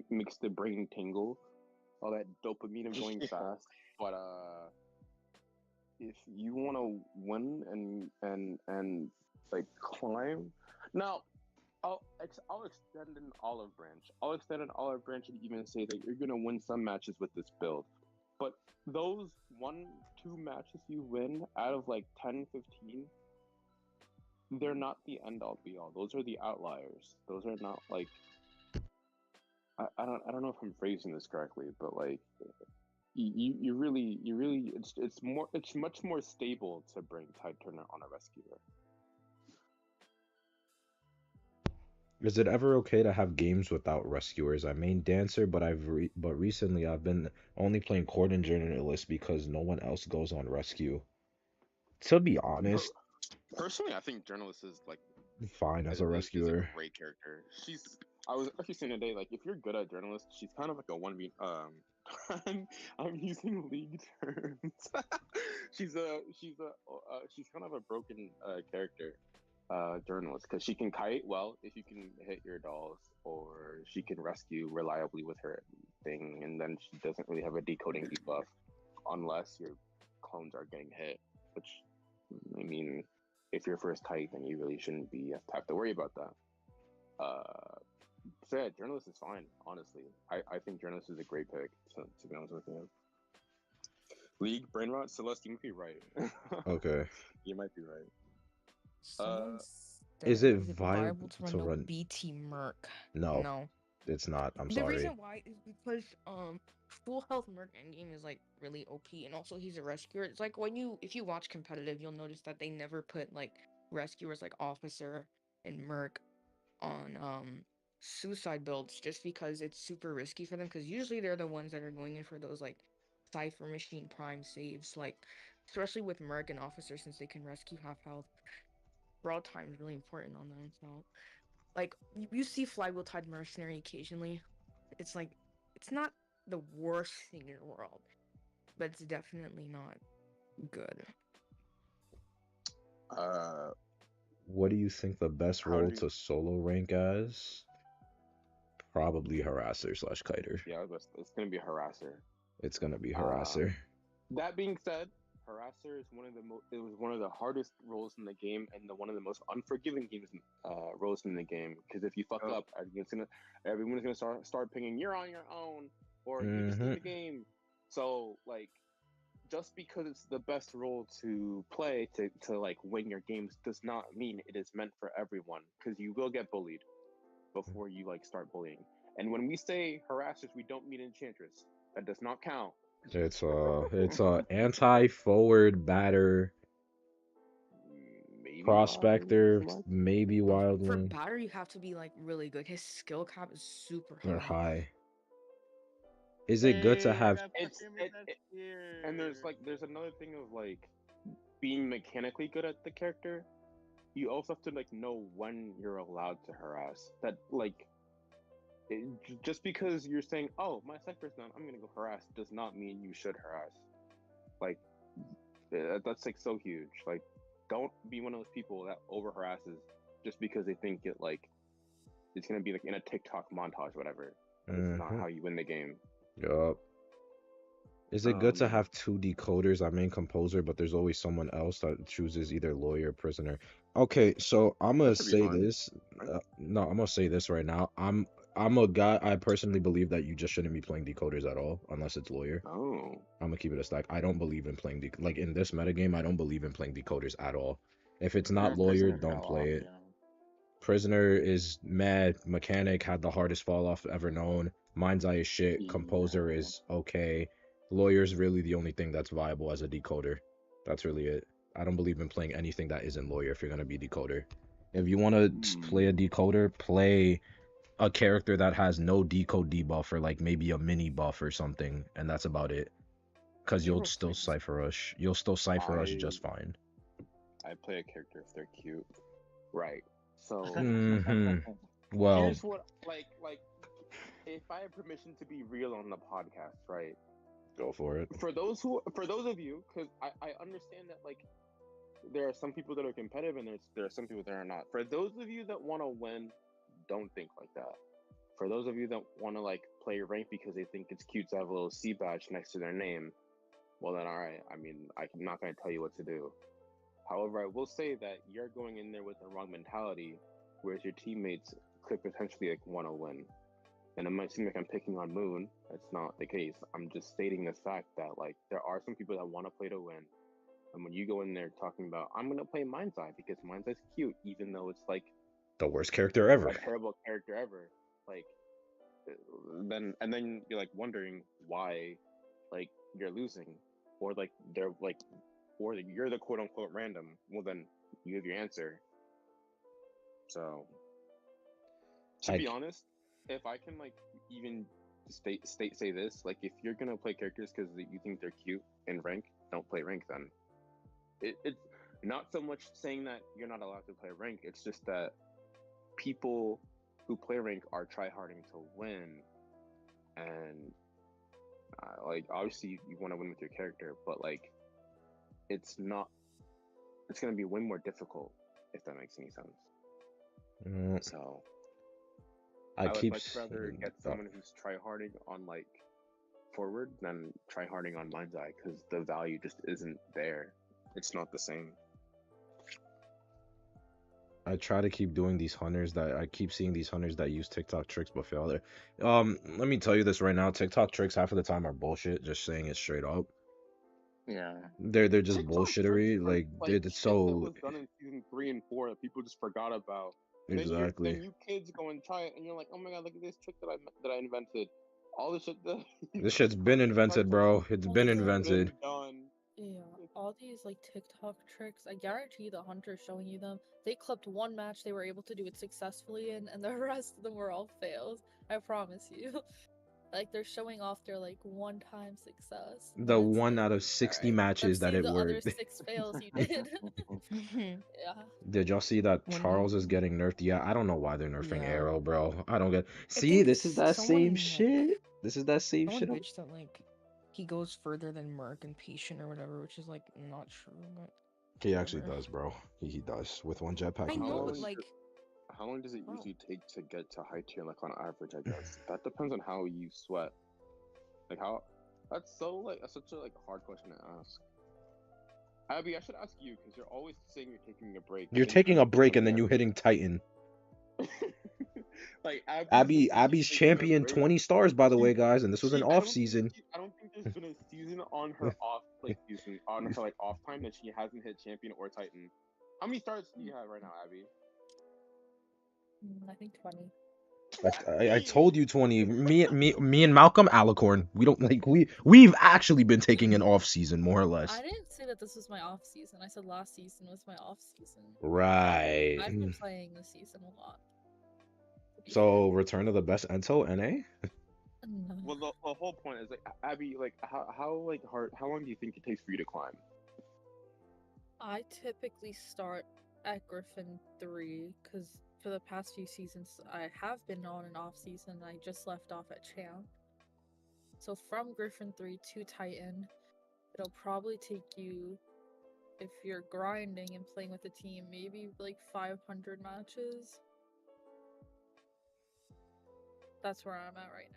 makes the brain tingle, all that dopamine of going fast. But if you want to win and like climb, now I'll extend an olive branch. I'll extend an olive branch and even say that you're gonna win some matches with this build. But those 1-2 matches you win out of like 10-15, they're not the end all be all. Those are the outliers. Those are not like I don't know if I'm phrasing this correctly, but like you really it's much more stable to bring Tide Turner on a rescuer. Is it ever okay to have games without rescuers? I main dancer, but but recently I've been only playing court and journalist because no one else goes on rescue. To be honest, Personally, I think journalist is like fine as a is a rescuer. great character. I was actually saying today, like if you're good at journalist, she's kind of like a 1v. I'm using league terms. She's kind of a broken character, journalist, because she can kite well if you can hit your dolls, or she can rescue reliably with her thing, and then she doesn't really have a decoding debuff unless your clones are getting hit, which I mean, if you're first kite, then you really shouldn't have to worry about that. So yeah, journalist is fine. Honestly, I think journalist is a great pick. To be honest with you, league brain rot. Celeste, you might be right. Okay. You might be right. Someone Is said, it is it viable to run to no run? BT Merc? No, No. it's not. I'm The sorry. reason why is because full health Merc endgame is like really OP, and also he's a rescuer. It's like if you watch competitive, you'll notice that they never put like rescuers like Officer and Merc on suicide builds just because it's super risky for them, because usually they're the ones that are going in for those like Cypher Machine Prime saves, like especially with Merc and Officer, since they can rescue half health. Brawl time is really important on them, so like you see Flywheel Tide Mercenary occasionally. It's like it's not the worst thing in the world, but it's definitely not good. What do you think the best How role do you, to solo rank as? Probably harasser/kiter. yeah, it's gonna be harasser. It's gonna be Uh, harasser. that being said, harasser is it was one of the hardest roles in the game, and one of the most unforgiving roles in the game. Because if you fuck up, everyone's gonna start pinging. You're on your own, or you just leave the game. So like, just because it's the best role to play to like win your games does not mean it is meant for everyone. Because you will get bullied before you like start bullying. And when we say harassers, we don't mean enchantress. That does not count. It's a anti-forward batter, Maybe prospector, wild. maybe For wildling, batter, you have to be like really good. His skill cap is super or high. high. Is it good to have? And there's another thing of like being mechanically good at the character. you also have to like know when you're allowed to harass. That like just because you're saying, "Oh, my cypher's done, I'm gonna go harass," does not mean you should harass. Like that's like so huge. Like, don't be one of those people that over harasses just because they think it like it's gonna be like in a TikTok montage, whatever. It's not how you win the game. Yup. Is it good to have two decoders, our main composer, but there's always someone else that chooses either lawyer or prisoner? Okay, so I'm gonna That should be say fine. this. No, I'm gonna say this right now. I'm a guy. I personally believe that you just shouldn't be playing decoders at all unless it's lawyer. Oh, I'm gonna keep it a stack. I don't believe in playing like in this metagame. I don't believe in playing decoders at all. If it's not lawyer, Prisoner don't fell play off, it. yeah. Prisoner is mad. Mechanic had the hardest fall off ever known. Mind's Eye is shit. Composer Yeah. is okay. Lawyer's really the only thing that's viable as a decoder. That's really it. I don't believe in playing anything that isn't lawyer if you're gonna be decoder. If you want to play a decoder, play a character that has no decode debuff or like maybe a mini buff or something, and that's about it. Cause You you'll ever still played- cipher rush. You'll still cipher rush just fine. I play a character if they're cute, right? So Well, here's what like if I have permission to be real on the podcast, right? go for it. For those of you, because I understand that like there are some people that are competitive and there are some people that are not. For those of you that want to win, don't think like that. For those of you that want to like play rank because they think it's cute to have a little C badge next to their name, well then all right. I mean, I'm not going to tell you what to do. However, I will say that you're going in there with the wrong mentality, whereas your teammates could potentially like want to win. And it might seem like I'm picking on Moon. That's not the case. I'm just stating the fact that like there are some people that want to play to win. And when you go in there talking about I'm gonna play Mind's Eye because Mind's Eye's cute, even though it's like The worst character ever. a terrible character ever, like then you're like wondering why like you're losing, or like they're like, or you're the quote unquote random. Well then you have your answer. So to be honest, if I can like even say this, like if you're gonna play characters because you think they're cute in rank, don't play rank then. It's not so much saying that you're not allowed to play rank, it's just that people who play rank are tryharding to win, and like obviously you want to win with your character, but like it's going to be way more difficult if that makes any sense. So I would much rather get someone who's tryharding on like forward than tryharding on Mind's Eye, because the value just isn't there. It's not the same. I try to keep doing these hunters that I keep seeing these hunters that use TikTok tricks but fail there. Let me tell you this right now. TikTok tricks half of the time are bullshit, just saying it straight up. Yeah. They're just TikTok bullshittery. tricks are, Like it's shit so that was done in season 3 and 4 that people just forgot about. And exactly. Then you kids go and try it, and you're like, "Oh my god, look at this trick that I invented." All this shit that This shit's been invented, bro. It's been invented. Done. Yeah, all these like TikTok tricks, I guarantee the hunter showing you them, they clipped one match they were able to do it successfully in, and the rest of them were all fails. I promise you. Like they're showing off their like one-time success. The and it's 1 like, out of 60 alright, matches let's that see it the other worked. 6 fails you did. Yeah. Did y'all see that When- Charles is getting nerfed? Yeah, I don't know why they're nerfing Yeah. Arrow, bro. I don't get. I See, think this is that someone, same like- shit. This is that same Someone shit. bitched that like he goes further than Merc and Patient or whatever, which is like not true. But He actually whatever. does, bro. He does with one jetpack. I he know, does. but like How long does it Oh. usually take to get to high tier, like on average? I guess that depends on how you sweat. Like how? That's such a like hard question to ask. Abby, I should ask you because you're always saying you're taking a break. You're and then taking a break and then every you hitting Titan. like Abby's champion 20 stars, by the way, guys, and this was an off season. I don't think there's been a season on her off season on her like off time that she hasn't hit champion or Titan. How many stars do you have right now, Abby? I think 20. I told you 20. Me and Malcolm Alicorn. We don't like we've actually been taking an off season more or less. I didn't say that this was my off season. I said last season was my off season. Right. I've been playing this season a lot. So return of the best Ento NA? No. Well, the whole point is like Abby, like how like hard? How long do you think it takes for you to climb? I typically start at Griffin 3 because for the past few seasons I have been on and off season. I just left off at Champ. So from Griffin 3 to Titan, it'll probably take you, if you're grinding and playing with a team, maybe like 500 matches. That's where I'm at right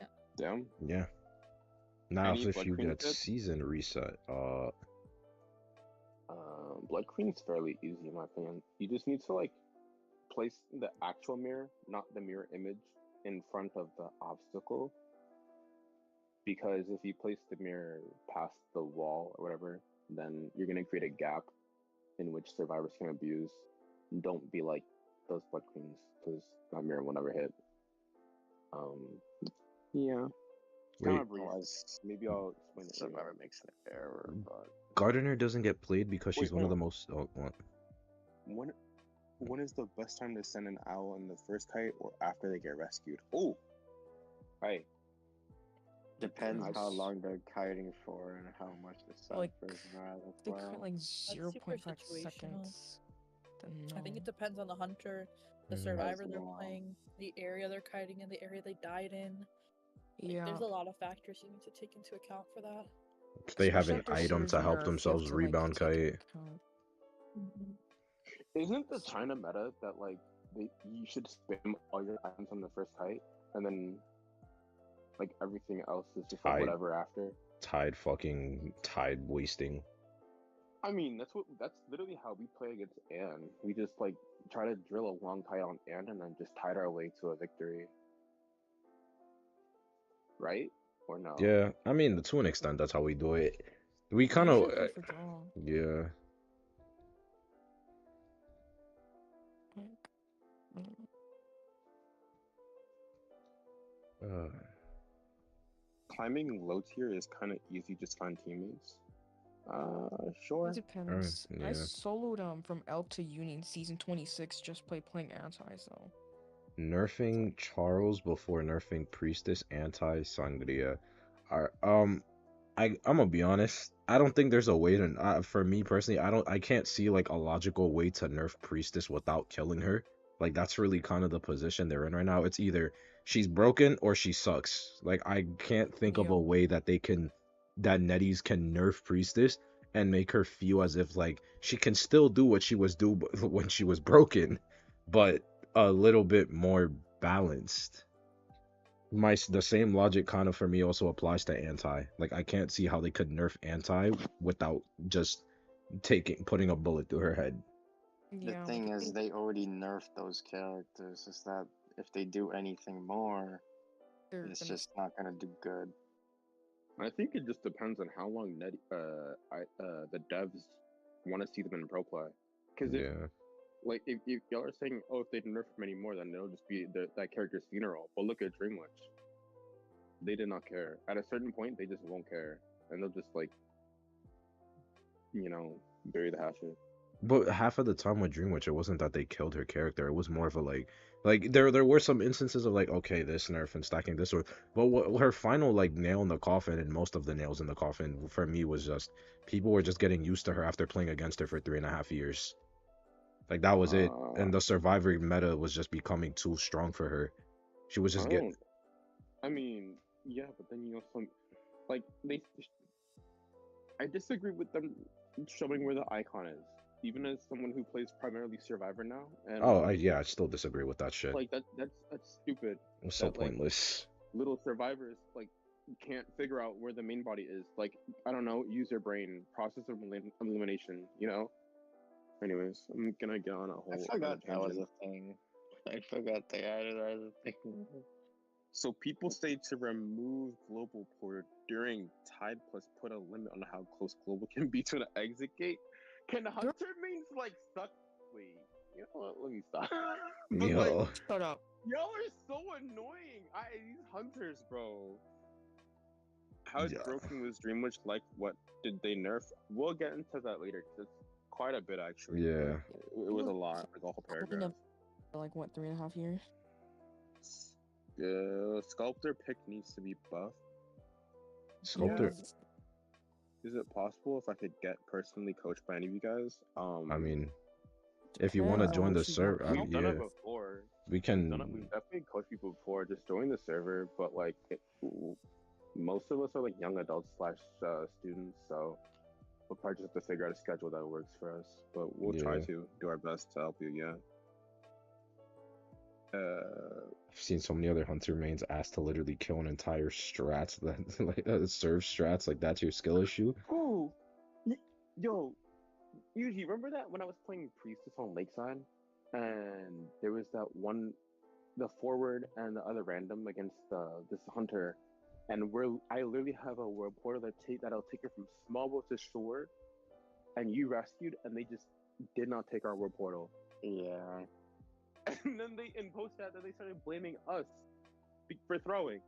now. Damn. Yeah. Now, Any if Blood you Queen get tips? season reset, Blood Queen is fairly easy in my opinion. You just need to like place the actual mirror, not the mirror image, in front of the obstacle. Because if you place the mirror past the wall or whatever, then you're gonna create a gap in which survivors can abuse. Don't be like those Blood Queens, because that mirror will never hit. Yeah. Kind wait, of brief. Unless Maybe I'll explain it later. Survivor makes an error, but Gardner doesn't get played because she's Wait, one of the hold most. Oh, what? When is the best time to send an owl in the first kite or after they get rescued? Oh, right. depends how Depends. long they're kiting for and how much the Like, suffers are as They well. kite like super 0.5 situational. seconds. I think it depends on the hunter, the Mm. survivor they're well. playing, the area they're kiting in, the area they died in. Like, Yeah. there's a lot of factors you need to take into account for that. If they have Especially an after item Sears to help nerf, you have themselves to, like, rebound take into kite. account. Isn't the China meta that like you should spam all your items on the first kite and then like everything else is just like Tide. whatever after? Tide wasting. I mean, that's literally how we play against Anne. We just like try to drill a long kite on Anne and then just tide our way to a victory. Right? Or no? Yeah, I mean, to an extent, that's how we do it. We kind We of, usually play for draw. yeah. Like, Uh, Climbing low tier is kind of easy, just find teammates. Sure. It depends. I yeah. soloed from Elk to Union season 26 just playing anti, so Nerfing Charles before nerfing Priestess anti-Sangria. I'm gonna be honest. I don't think there's a way to. For me personally, I can't see like a logical way to nerf Priestess without killing her. Like that's really kind of the position they're in right now. It's either she's broken or she sucks. Like I can't think of Yeah. a way that NetEase can nerf Priestess and make her feel as if like she can still do what she was do when she was broken, but a little bit more balanced. The same logic kind of for me also applies to anti. Like I can't see how they could nerf anti without just putting a bullet through her head. The yeah. thing like, is, they already nerfed those characters. Is that if they do anything more, they're it's gonna- just not gonna do good. I think it just depends on how long the devs want to see them in pro play. Because Yeah. if y'all are saying, oh, if they nerf him anymore, then it'll just be that character's funeral. But look at Dreamwitch. They did not care. At a certain point, they just won't care. And they'll just, like, bury the hatchet. But half of the time with Dreamwitch, it wasn't that they killed her character. It was more of a like there were some instances of like, okay, this nerf and stacking this, but her final like nail in the coffin, and most of the nails in the coffin for me was just people were just getting used to her after playing against her for 3.5 years. Like that was it, and the Survivor meta was just becoming too strong for her. She was just getting. I mean, yeah, but then you also like I disagree with them showing where the icon is. Even as someone who plays primarily Survivor now, and I still disagree with that shit. like that's stupid. It's so that, like, pointless. Little survivors like can't figure out where the main body is. Like I don't know, use your brain, process of elimination. Anyways, I'm gonna get on a whole. I forgot that was tangent. a thing. I forgot they added that as a thing. So people say to remove global porter during tide plus put a limit on how close global can be to the exit gate. Can hunter means like suck? Wait, you know what? Let me stop. But, Yo. like, Shut up. y'all are so annoying. These hunters, bro. How Yeah. broken was Dreamwitch? Like, what did they nerf? We'll get into that later because it's quite a bit actually. Yeah. It was a lot, like a whole paragraph. For like what, 3.5 years? Sculptor pick needs to be buffed. Sculptor. is it possible if I could get personally coached by any of you guys? I mean, if you want to Depends on join the what you got. server, We've done it yeah, before. we We've can. definitely coached people before. Just join the server, but like most of us are like young adults slash students, so we'll probably just have to figure out a schedule that works for us. But we'll try Yeah. to do our best to help you. Yeah. I've seen so many other hunter mains asked to literally kill an entire strats that like serve strats, like that's your skill issue. Oh, yo, Yuji, remember that when I was playing Priestess on Lakeside, and there was that one, the forward and the other random against this hunter, and I literally have a world portal that'll take her from small boat to shore, and you rescued, and they just did not take our world portal, Yeah. and then in post that they started blaming us for throwing.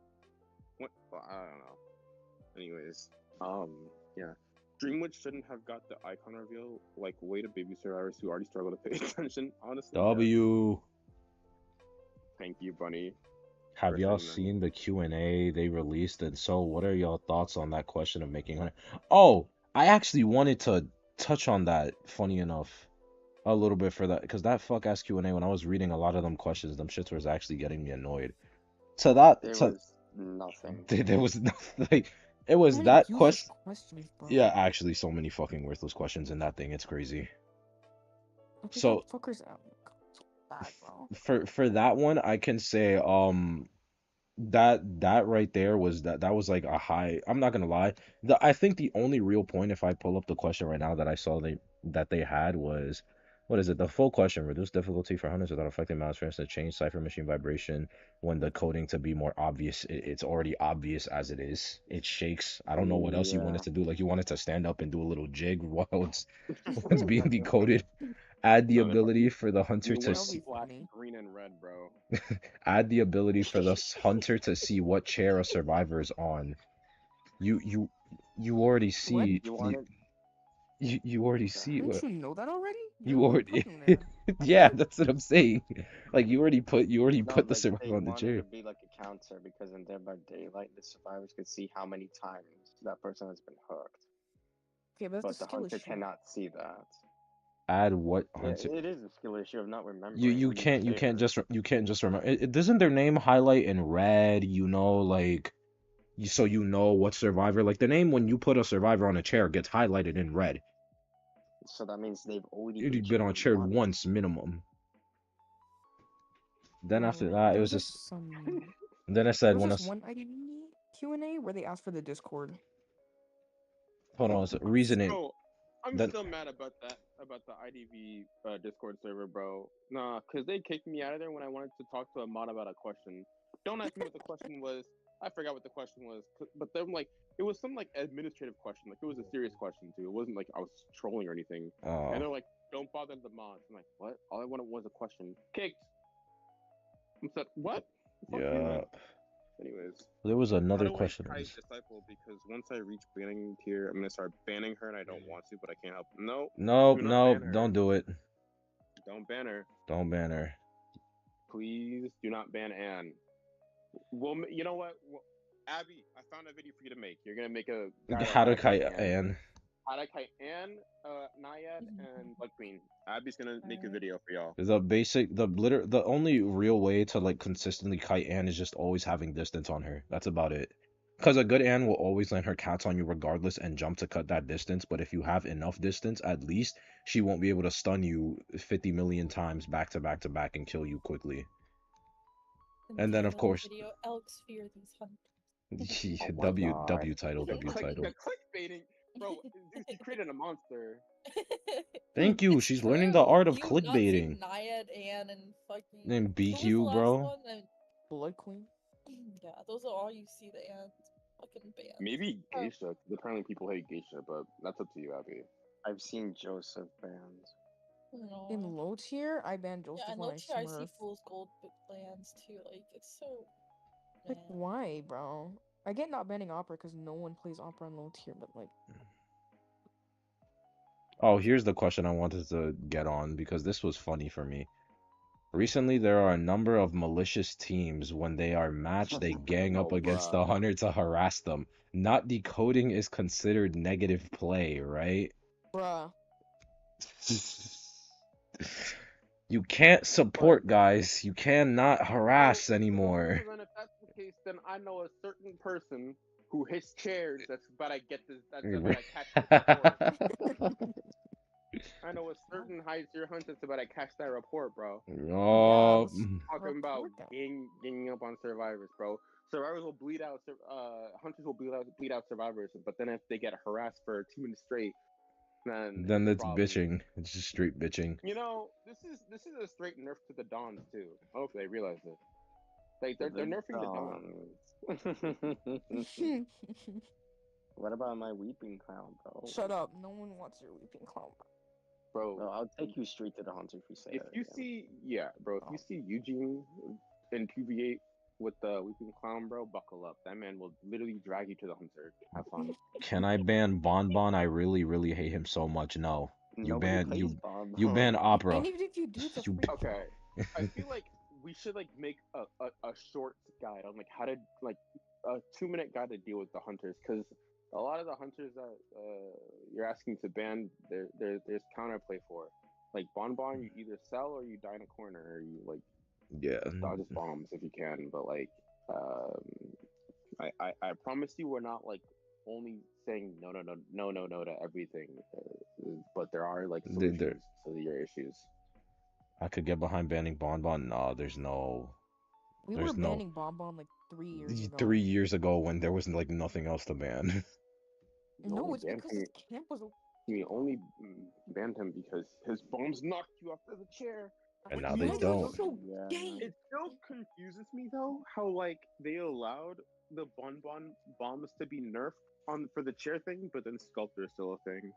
What? Well, I don't know. Anyways, yeah. Dreamwood shouldn't have got the icon reveal. Like, way to baby survivors who already struggle to pay attention. Honestly, yeah. W. Thank you, Bunny. Have for y'all saying that. seen the Q&A they released? And so, what are y'all thoughts on that question of making hunter? Oh, I actually wanted to touch on that. Funny enough, a little bit for that, because that fuck ass Q&A, when I was reading a lot of them questions, them shits was actually getting me annoyed. So that There to was nothing. there was nothing like it was So many that useless question. questions, bro. Yeah, actually, so many fucking worthless questions in that thing. It's crazy. Like, we So got fuckers out. So bad, bro. for that one, I can say that right there was that was like a high. I'm not gonna lie. I think the only real point, if I pull up the question right now that I saw they had, was, what is it? The full question: reduce difficulty for hunters without affecting mouse. For instance, change cipher machine vibration when the coding to be more obvious. It's already obvious as it is. It shakes. I don't know what else you want Yeah. it to do. Like, you want it to stand up and do a little jig while it's being decoded. Add the No, they're ability for the hunter You to That'll want be black, funny. green, and red, bro. add the ability for the hunter to see what chair a survivor is on. You you you already What? see You want it? you already Okay. see Didn't what you know that already? you You're already cooking there. yeah, that's what I'm saying. Like, you already put No, the like survivor they on the wanted chair. to be like a counter because in Dead by Daylight, the survivors could see how many times that person has been hooked, Okay, but but that's a the skill hunter issue. cannot see that. Add what Yeah, hunter it is a skill issue of not you remembering who you favor. you can't just remember. Doesn't their name highlight in red, like so you know what survivor, like the name when you put a survivor on a chair gets highlighted in red. So that means they've already You'd been been on chaired chair once. once minimum. Then after Bro, that, it there was was just. this Then I there said was when I this one IDV Q&A where they asked for the Discord. hold on, so reasoning. Bro, I'm Then still mad about the IDV Discord server, bro. Nah, cause they kicked me out of there when I wanted to talk to a mod about a question. Don't ask me what the question was. I forgot what the question was, but then like it was some like administrative question, like it was a serious question too. It wasn't like I was trolling or anything. And they're like, "Don't bother the mods." I'm like, "What? All I wanted was a question." Kicked. I said, "What?" Fuck you, yeah, man. Anyways, there was how another do I question. kite Disciple? Because once I reach banning tier, I'm gonna start banning her, and I don't want to, but I can't help. No, Nope, do not ban nope, her. don't do it. Don't ban her. Don't ban her. Please do not ban Anne. Well, you know what? Well, Abby, I found a video for you to make. You're gonna make a guide on How to how to kite Anne. Anne. How to kite Anne, Naiad, and Blood Queen. Abby's gonna make a video for y'all. The only real way to like consistently kite Anne is just always having distance on her. That's about it. Because a good Anne will always land her cats on you regardless and jump to cut that distance. But if you have enough distance, at least she won't be able to stun you 50 million times back to back to back and kill you quickly. And then, of course, video, Elks fear these hunters. Oh my W God. title. The clickbaiting, bro. Dude, she created a monster. Thank you. It's She's learning the true. art of You have not seen clickbaiting. Naiad, Anne, and fucking. And Who was the BQ, last bro. one? Blood Queen. Yeah, those are all you see. The Anne's fucking banned. Maybe Geisha. Apparently, people hate Geisha, but that's up to you, Abby. I've seen Joseph banned. No. In low tier, I banned Joseph Yeah, and when low I tier I see smurf. Fool's Gold lands too. Like, it's so. Like, meh. why, bro? I get not banning Opera because no one plays Opera on low tier, but like, Oh, here's the question I wanted to get on because this was funny for me. Recently, there are a number of malicious teams. When they are matched, they gang up Oh, against the bruh. hunter to harass them. Not decoding is considered negative play, right? Bruh. You can't But support guys. You cannot so harass so anymore. then if that's the case, then I know a certain person who hits chairs. That's about I get this. That's about I catch this report. I know a certain high tier hunt that's about I catch that report, bro. Yeah, Oh, let's Talking about report that. ganging up on survivors, bro. Survivors will bleed out. Hunters will bleed out survivors. But then if they get harassed for 2 minutes straight, then then it's a it's problem. bitching. It's just straight bitching. You know, this is a straight nerf to the Dons too. I hope they realize it. Like they're nerfing the Dons. What about my weeping clown, bro? Shut up. No one wants your weeping clown. Bro, No, I'll take you straight to the hunter if you say if that you again. see, yeah, bro, if you Oh. see Eugene in 2v8 with the Weeping Clown, bro, buckle up. That man will literally drag you to the hunter. Have fun. Can I ban Bonbon? I really, really hate him so much. No. You Nobody ban plays you Bob. you ban Opera. And even if you do, it's a You free Okay, kill. I feel like we should like make a short guide on like how to like a 2-minute guide to deal with the hunters, because a lot of the hunters that you're asking to ban, there's counterplay for. Like Bonbon, you either sell or you die in a corner, or you like Yeah. dodge bombs if you can. But like, I promise you, we're not like only saying no to everything, but there are like There- solutions to your issues. I could get behind banning Bonbon. No, there's no. We There's were no. banning Bonbon like 3 years ago. 3 years ago when there was like nothing else to ban. No, Only it's banned because him- his camp was. We only banned him because his bombs knocked you off of the chair. And But now you they guys are don't. So Yeah, gay. It still confuses me though how like they allowed the bonbon bombs to be nerfed on for the chair thing, but then sculptor is still a thing.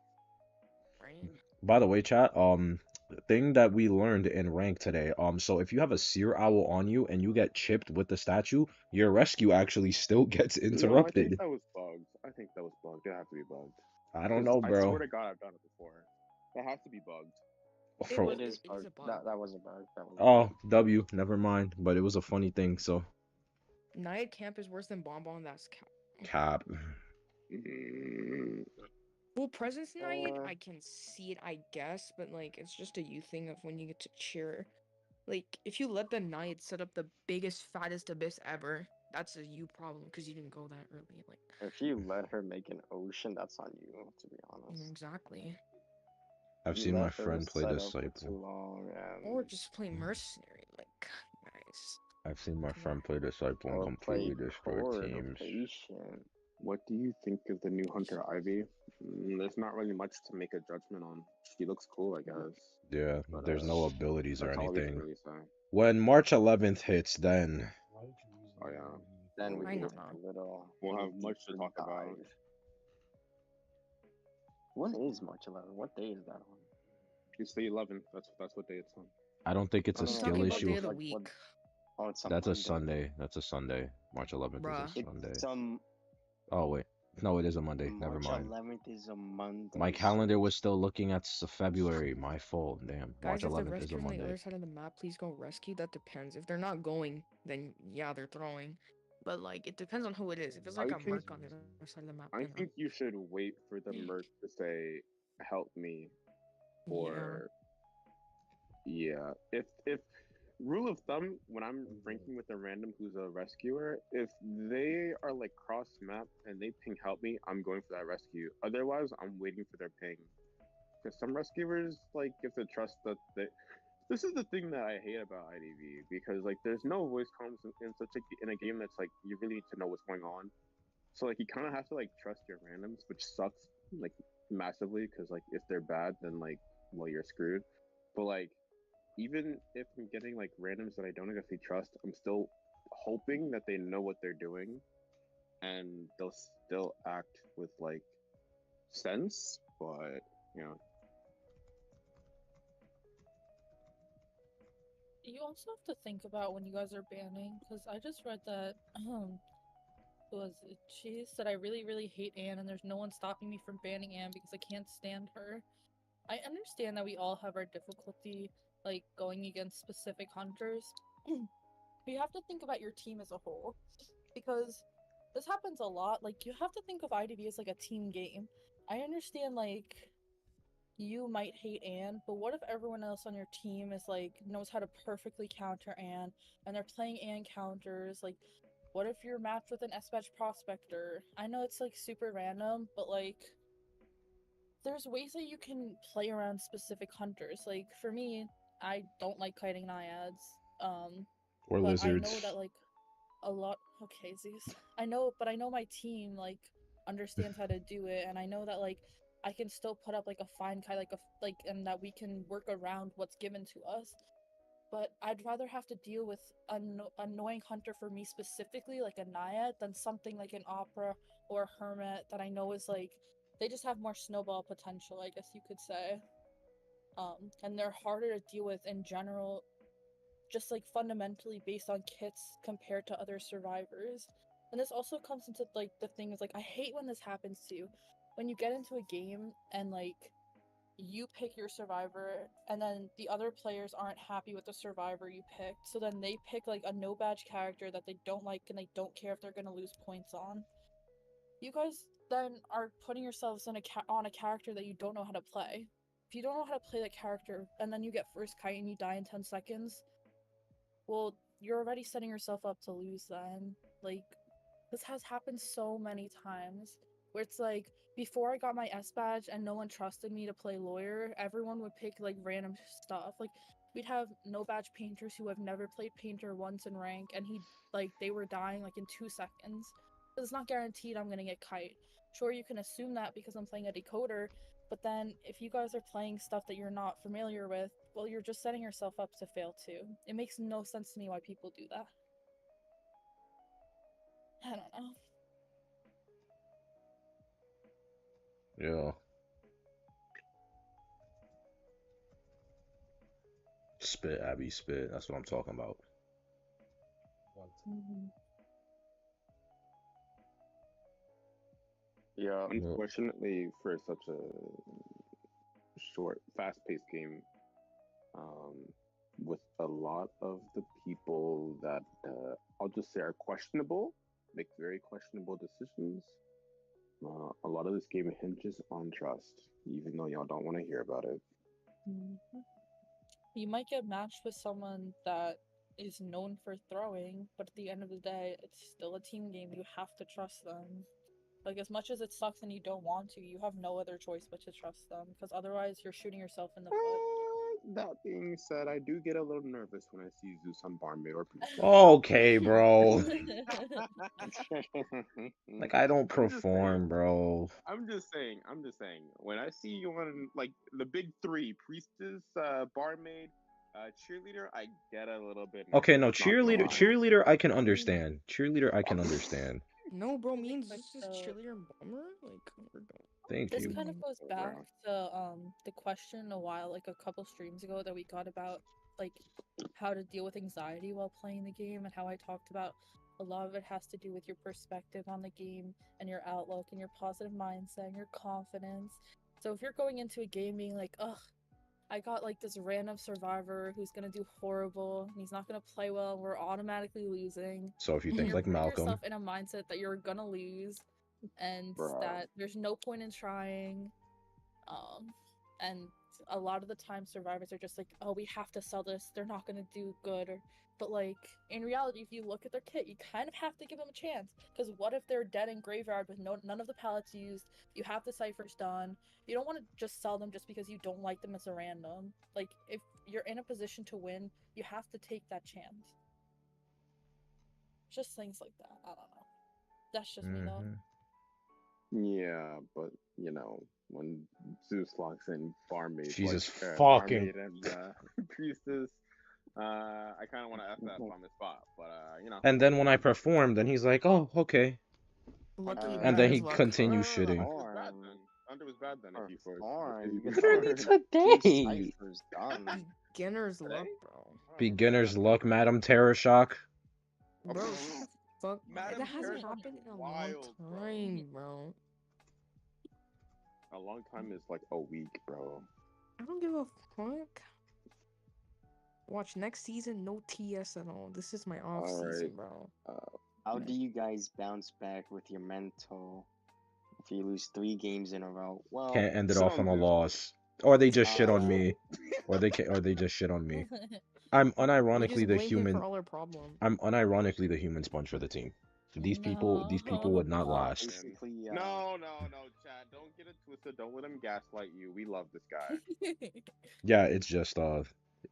Right? By the way, chat, thing that we learned in rank today, so if you have a seer owl on you and you get chipped with the statue, your rescue actually still gets No, I think interrupted. that was bugged. I think that was bugged. It has to be bugged. I don't 'Cause know, I bro. swear to God, I've done it before. That has to be bugged. For- was- it is it is bug. a bug. That was a bug. That was. oh, W, never mind. But it was a funny thing, so Naiad camp is worse than Bonbon. That's cap. Mm, full presence Naiad. Uh, I can see it, I guess, but like it's just a you thing of when you get to cheer. Like if you let the Naiad set up the biggest, fattest abyss ever, that's a you problem because you didn't go that early. Like If you let her make an ocean, that's on you. To be honest. exactly. I've You seen my let her friend play set this up for disciple. too long, Or and just play mercenary. Like guys. I've seen my friend play disciple and or completely play destroy cord or teams. patient. what do you think of the new Hunter Ivy? There's not really much to make a judgment on. She looks cool, I guess. Yeah, But, there's no abilities or That's all we can anything. really say. When March 11th hits, then Oh yeah, Then we I can know. take a little. we'll have deep much to talk about. dive. When is March 11th? What day is that on? It's the 11th. That's what day it's on. I don't think it's a I'm I'm skill talking about issue. day of the Like, week. what- Oh, it's That's a Monday. Sunday. That's a Sunday. March 11th Bruh. is a Sunday. It's Oh wait, no, it is a Monday. Never March mind. 11th is a Monday. My so calendar was still looking at February. My fault. Damn. March Guys, if the 11th is a rescuers on the Monday. other side of the map, please go rescue. That depends. If they're not going, then yeah, they're throwing. But like, it depends on who it is. If it's like I a think- merc on the other side of the map, I then think you should wait for the merc to say, "Help me," or yeah. If rule of thumb, when I'm ranking with a random who's a rescuer, if they are like cross map and they ping "Help me," I'm going for that rescue. Otherwise, I'm waiting for their ping. Because some rescuers like you have to trust that they. This is the thing that I hate about IDV, because like there's no voice comms in such in a game that's like you really need to know what's going on. So like you kind of have to like trust your randoms, which sucks like massively, because like if they're bad, then like well you're screwed. But like even if I'm getting like randoms that I don't exactly trust, I'm still hoping that they know what they're doing, and they'll still act with like sense. But you know, You also have to think about when you guys are banning, because I just read that who was it? She said I really hate Anne, and there's no one stopping me from banning Anne because I can't stand her. I understand that we all have our difficulty, like, going against specific hunters. You have to think about your team as a whole, because this happens a lot. Like, you have to think of IDV as, like, a team game. I understand, like, you might hate Anne, but what if everyone else on your team is, like, knows how to perfectly counter Anne, and they're playing Anne counters? Like, what if you're matched with an S-Batch Prospector? I know it's, like, super random, but, like, there's ways that you can play around specific hunters. Like, for me, I don't like kiting naiads. Or But I know lizards. that, like, a lot. Okay, Zeus. I know, but I know my team, like, understands how to do it, and I know that, like, I can still put up, like, a fine kite, and that we can work around what's given to us. But I'd rather have to deal with an annoying hunter for me specifically, like a naiad, than something like an opera or a hermit that I know is, like, they just have more snowball potential, I guess you could say. And they're harder to deal with in general, just, like, fundamentally based on kits compared to other survivors. And this also comes into, like, the thing is, like, I hate when this happens to you. When you get into a game and, like, you pick your survivor and then the other players aren't happy with the survivor you picked, so then they pick, like, a no badge character that they don't like and they don't care if they're gonna lose points on. You guys then are putting yourselves in on a character that you don't know how to play. If you don't know how to play that character and then you get first kite and you die in 10 seconds, well, you're already setting yourself up to lose then. Like, this has happened so many times where it's like, before I got my S badge and no one trusted me to play lawyer, everyone would pick, like, random stuff. Like, we'd have no badge painters who have never played painter once in rank, and they were dying, like, in 2 seconds. It's not guaranteed I'm gonna get kite. Sure, you can assume that because I'm playing a decoder, but then if you guys are playing stuff that you're not familiar with, well, you're just setting yourself up to fail too. It makes no sense to me why people do that. I don't know. Yeah. Spit, Abby, spit. That's what I'm talking about. Yeah, Yeah. unfortunately for such a short, fast-paced game, with a lot of the people that I'll just say are questionable, make very questionable decisions. A lot of this game hinges on trust, even though y'all don't want to hear about it. You might get matched with someone that is known for throwing, but at the end of the day, it's still a team game. You have to trust them. Like, as much as it sucks and you don't want to, you have no other choice but to trust them, because otherwise you're shooting yourself in the foot. That being said, I do get a little nervous when I see Zeus on Barmaid or Priestess. Okay, bro. Like, I don't I'm just saying. perform, bro. I'm just saying. When I see you on, like, the big three, Priestess, Barmaid, Cheerleader, I get a little bit nervous. Okay, no, not gonna lie. cheerleader, I can understand. Cheerleader, I can understand. No, bro, me and Like, Zeus is so- cheerleader and bomber? Like, we're going. Thank This you. kind of goes back to the question like a couple streams ago that we got about, like, how to deal with anxiety while playing the game, and how I talked about a lot of it has to do with your perspective on the game and your outlook and your positive mindset and your confidence. So if you're going into a game being like, ugh, I got, like, this random survivor who's gonna do horrible and he's not gonna play well and we're automatically losing, So if you think you're like putting Malcolm, yourself in a mindset that you're gonna lose and Bruh. that there's no point in trying. And a lot of the time survivors are just like, oh, we have to sell this, they're not gonna do good. But, like, in reality, if you look at their kit, you kind of have to give them a chance, because what if they're dead in graveyard with none of the pallets used, you have the ciphers done, you don't want to just sell them just because you don't like them as a random. Like, if you're in a position to win, you have to take that chance. Just things like that. I don't know. That's just me though. Yeah, but when Zeus locks in Barmaid, Jesus like, fucking- Barmaid and Priestess, I kind of want to FF on the spot, but and then when I perform, then he's like, "Oh, okay," Lucky and then he beginner's luck. continues no, shitting. Thunder was bad then. If you forced, Literally today. Beginner's luck, bro. Beginner's luck, Madam Terror Shock. Bro, fuck. Madam That hasn't Terror's happened in a wild, bro. long time, bro. A long time is like a week, bro. I don't give a fuck. Watch next season, no TS at all. This is my off Alright. season, bro. How do you guys bounce back with your mental if you lose 3 games in a row? Well, Can't end it some off on a do. loss, or they just shit on Uh, me, or they just shit on me. I'm We unironically just the blame him human. for all our problems. I'm unironically the human sponge for the team. These people would not last. basically, No, Chad. Don't get it twisted. Don't let him gaslight you. We love this guy. Yeah, it's just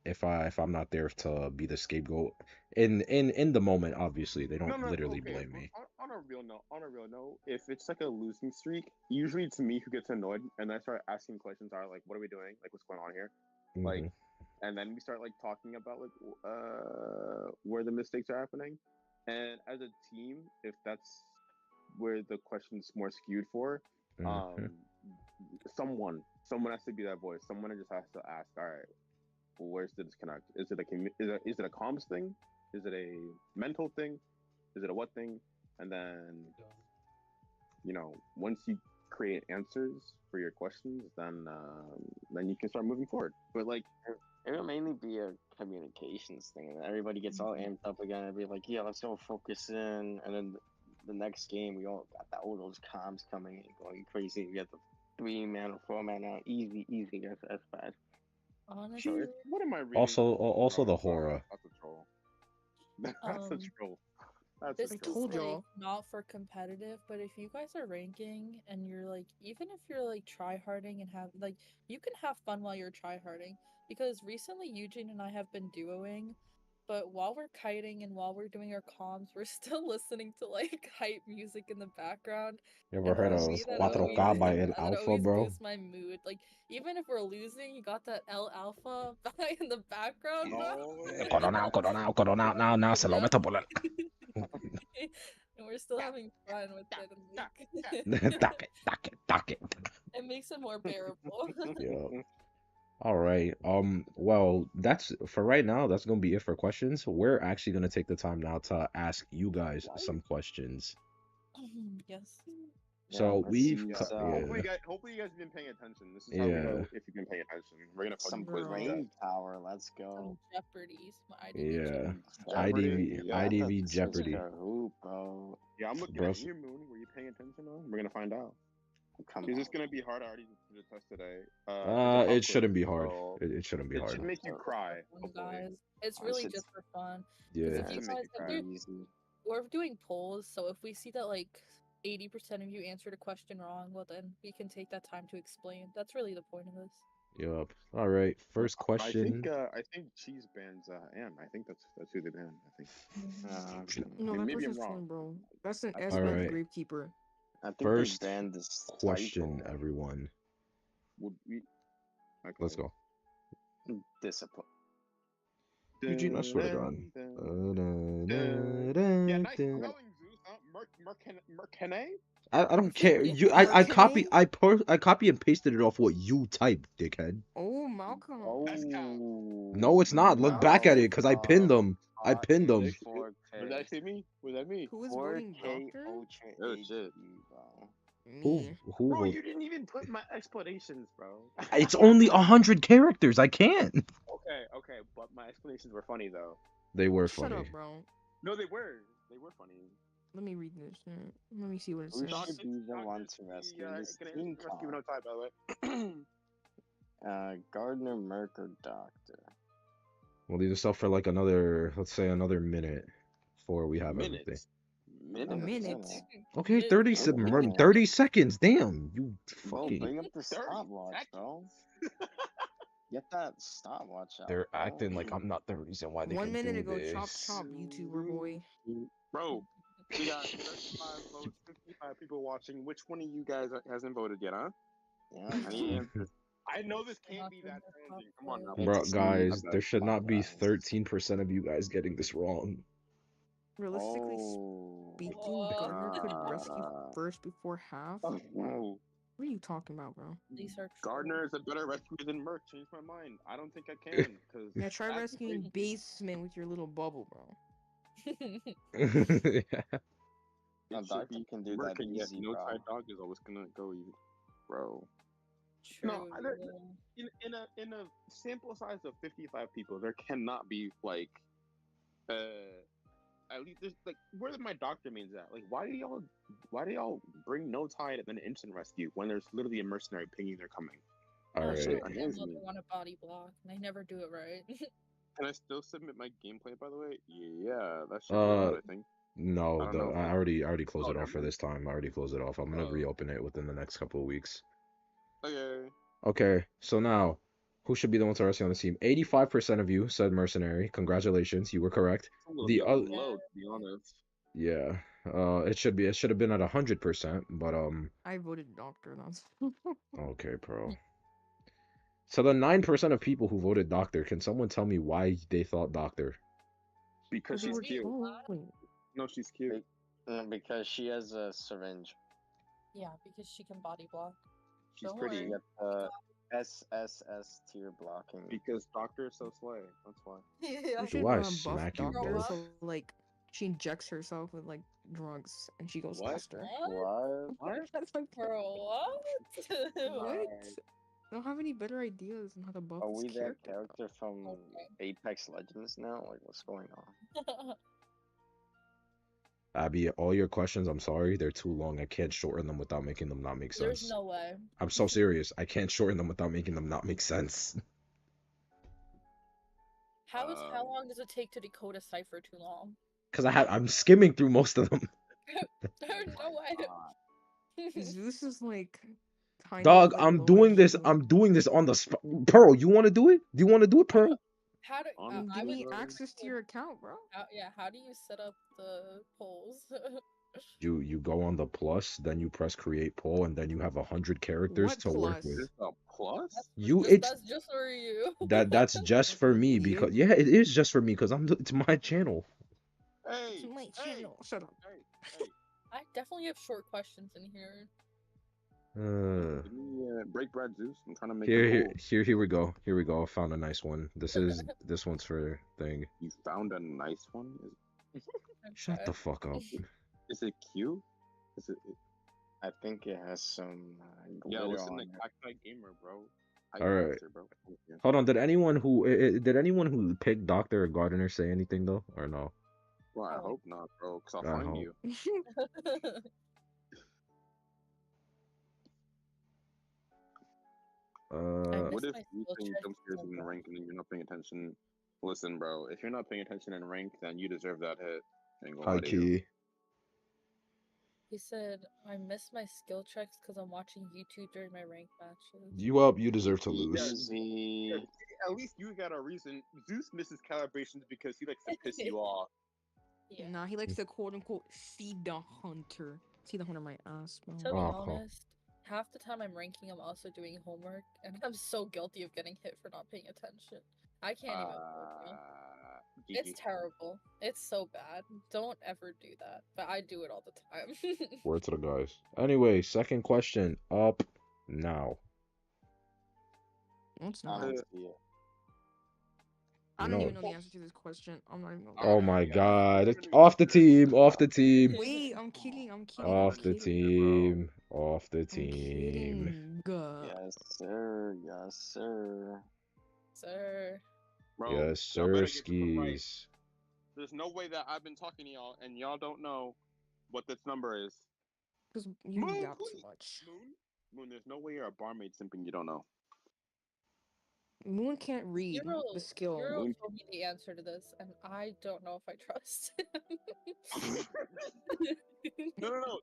if I'm not there to be the scapegoat in the moment, obviously they don't literally okay. blame me. On a real note, if it's like a losing streak, usually it's me who gets annoyed, and I start asking questions. Are like, what are we doing? Like, what's going on here? Like, Mhm. and then we start like talking about like where the mistakes are happening. And as a team, if that's where the question's more skewed for, Mhm. someone has to be that voice. Someone just has to ask, all right, well, where's the disconnect? Is it a comms thing? Is it a mental thing? Is it a what thing? And then, once you create answers for your questions, then you can start moving forward. But like, it'll mainly be a communications thing. Everybody gets all amped up again and be like, yeah, let's go focus in. And then the next game, we all got all those comms coming in, going crazy. We got the 3-man or 4-man out. Easy, that's bad. Honestly, what am I reading? Also the that's horror. That's a troll. That's a troll. That's this a is troll. told y'all. like not for competitive, but if you guys are ranking and you're like, even if you're like tryharding and have like, you can have fun while you're tryharding. Because recently Eugene and I have been duoing, but while we're kiting and while we're doing our comms, we're still listening to like hype music in the background. You ever And heard for of me, that 4K always by El that Alpha, always bro? boosts my mood. Like even if we're losing, you got that El Alpha in the background, bro. Coronao, now, se lo Yeah. meto por el... And we're still having fun with it. And like, Taque. it makes it more bearable. Yeah. All right. Well, that's for right now. That's gonna be it for questions. We're actually gonna take the time now to ask you guys some questions. Yes. So let's we've use, cut. Hopefully, Yeah. hopefully you guys have been paying attention. This is how we Yeah. know if you've been paying attention. We're gonna some fucking quiz you guys. brain power. Let's go. Some Jeopardies. My IDV Yeah. Jeopardy, yeah. IDV Jeopardy. Hoop, bro. Yeah, I'm looking Bro. at you, Moon. Were you paying attention? We're gonna find out. Come Is on. this gonna be hard? I already did a test today. It's a pop It shouldn't quiz, be hard. so It shouldn't be it hard. should make you cry. Fun, Hopefully. guys. It's Oh, really shit's- just for fun. Yeah. If you To make guys, you cry. Easy. we're doing polls, so if we see that like 80% of you answered a question wrong, well then we can take that time to explain. That's really the point of this. Yup. All right. First question. I think Cheese bans Anne. I think that's who they banned. I think. No, that maybe I'm person's wrong. fun, bro. That's an All S-Man's right. Gravekeeper. I think First they banned this question, typo. everyone. Would we? Okay. Let's go. Discipline. Eugene, I swear to God. Yeah, nice spelling, Zeus. Huh? Merkene? I don't care. I copy and pasted it off what you typed, dickhead. Oh, Malcolm. That's count. No, it's not. Look back at it, cause I pinned them. I pinned them. Was that actually me? Was that me? Who is voting 4K doctor? Ultra Oh, HD, shit. bro. Me. Who? Bro, you didn't even put my explanations, bro. It's only 100 characters. I can't. Okay, but my explanations were funny though. They were Shut funny. up, bro. No, they were. They were funny. Let me read this. Let me see what it Who says. should be the one to rescue this team rescue no comp? tie, by the way. Gardner, Merc, or Doctor? We'll leave this up for like another, let's say another minute before we have everything. Minute. A minute. Okay, It- 30 it- se- minute. 30 seconds. Damn, you Bro, fucking. bring up the 30 stopwatch, bro. Get that stopwatch out. They're bro. acting like I'm not the reason why they 1 can minute do ago, this. chop, YouTuber boy. Bro, we got 35 votes, 55 people watching. Which one of you guys hasn't voted yet, huh? Yeah, I need man. answers. I know this can't be that challenging. Come on now. Bro, It's guys, not there should not be that. 13% of you guys getting this wrong. Realistically Oh. speaking, Gardner could rescue Ah. first before half. Oh, no. What are you talking about, bro? These are Gardner is a better rescuer than Merc. Changed my mind. I don't think I can. Cause Yeah, try that's rescuing crazy. Basement with your little bubble, bro. It A should doctor be can do Merc, that and yet easy, no bro. tie dog is always gonna go you, bro. True. No, in a sample size of 55 people, there cannot be like at least there's like where my doctor means at. Like why do y'all bring no tide and then instant rescue when there's literally a mercenary pinging they're coming? All Oh, right. shit, I annoys know me. they want a body block, and I never do it right. Can I still submit my gameplay, by the way? Yeah, that should be allowed, I think. No, I don't know. I already closed Oh, it off never for mind. this time. I already closed it off. I'm gonna Oh. reopen it within the next couple of weeks. Okay. Okay, so now, who should be the one to rescue on the team? 85% of you said mercenary. Congratulations, you were correct. It's a little The bit other, low, to be honest. yeah, it should have been at 100%, but I voted doctor. That's okay, pro. So the 9% of people who voted doctor, can someone tell me why they thought doctor? Because they she's were cute. trolling. No, she's cute. Because she has a syringe. Yeah, because she can body block. She's Don't pretty. She worry. got the SSS tier blocking. Because Doctor is so slay. That's why. Yeah. We should I buff smack you doctor both? so like she injects herself with like drugs and she goes What? faster. What? What? That's like Bro, what? what? I don't have any better ideas on how to buff Are this we that character. character from Okay. Apex Legends now? Like, what's going on? Abby, all your questions, I'm sorry, they're too long. I can't shorten them without making them not make There's sense. no way. I'm so serious. I can't shorten them without making them not make sense. How long does it take to decode a cipher too long? Cause I'm skimming through most of them. There's no way. Zeus is like kind Dog, of like I'm low doing this. IQ. I'm doing this on the spot. Pearl, you want to do it? Do you want to do it, Pearl? How do On I Give me would access to your account, bro. how do you set up the polls? You go on the plus, then you press create poll, and then you have 100 characters What to work plus? with. Is this a plus? It's That's just for you. that's just for me because yeah, it is just for me because it's my channel. Hey, It's my hey, channel. Shut up. hey. I definitely have short questions in here. Give me break bread, Zeus. I'm trying to make a Here we go. Here we go. I found a nice one. This one's for thing. You found a nice one? Shut the fuck up. Is it cute? Is it? I think it has some Yeah, glitter listen on to it. Cacti Gamer, bro. All right. Monster, bro. Yeah. Hold on. Did anyone who picked Doctor or Gardener say anything though, or no? Well, I Oh. hope not, bro, because I I'll find hope. you. I What miss if my you skill think check jump scares so in bad. rank and then you're not paying attention? Listen, bro, if you're not paying attention in rank, then you deserve that hit. Ain't gonna High lie to you. key. He said, I miss my skill checks because I'm watching YouTube during my rank matches. You up? You deserve to Yeah. lose. Easy. At least you got a reason. Zeus misses calibrations because he likes to piss you off. Yeah. Nah, he likes to quote unquote see the hunter. See the hunter, my ass, bro. To be Oh, cool. honest, half the time I'm ranking, I'm also doing homework, and I'm so guilty of getting hit for not paying attention. I can't even. hold you. It's GG. terrible. It's so bad. Don't ever do that. But I do it all the time. Word to the guys. Anyway, second question up now. No, it's I not. don't see it. I You don't know- even know the answer to this question. I'm not even gonna Oh lie. my yeah. god. It's off the team. Off the team. Wait, I'm kidding. I'm kidding. Off I'm the kidding. team. Off the I'm team. kidding. Yes, sir. Yes, sir. Sir. Bro, Yes, y'all sir. better get this one right. Skis. There's no way that I've been talking to y'all and y'all don't know what this number is. Because you Moon, yap too please. much. Moon, there's no way you're a barmaid simping you don't know. Moon can't read Euro, the skill. Euro Moon- told me the answer to this, and I don't know if I trust him. No.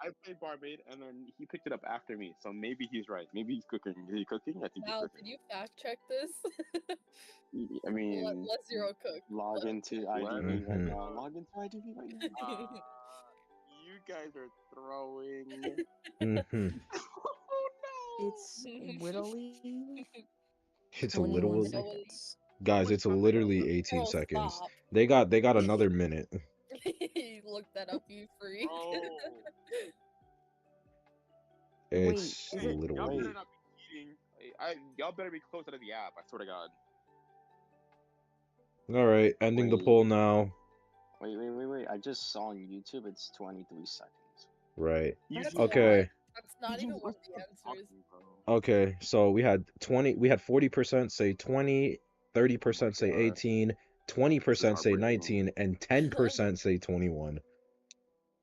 I played barmaid and then he picked it up after me, so maybe he's right. Maybe he's cooking. Is he cooking? I think Now, he's can cooking. you fact check this? I mean, Let Zero cook. Log into What? IDV right Mhm. now. Log into IDV right now. you guys are throwing. Mhm. Oh no! It's literally It's 21 literally, seconds. guys. It's literally 18 Bro, seconds. stop. They got another minute. Look that up, you freak. Bro. It's is it- Y'all literally. better not be cheating. Y'all better be close out of the app. I swear to God. All right, ending the Wait. poll now. Wait. I just saw on YouTube it's 23 seconds. Right. You That's should- Okay. That's not even one of the answers. Okay, so we had 40% say 20, 30% say God. 18, 20% say heartbreaking. 19, and 10% say 21.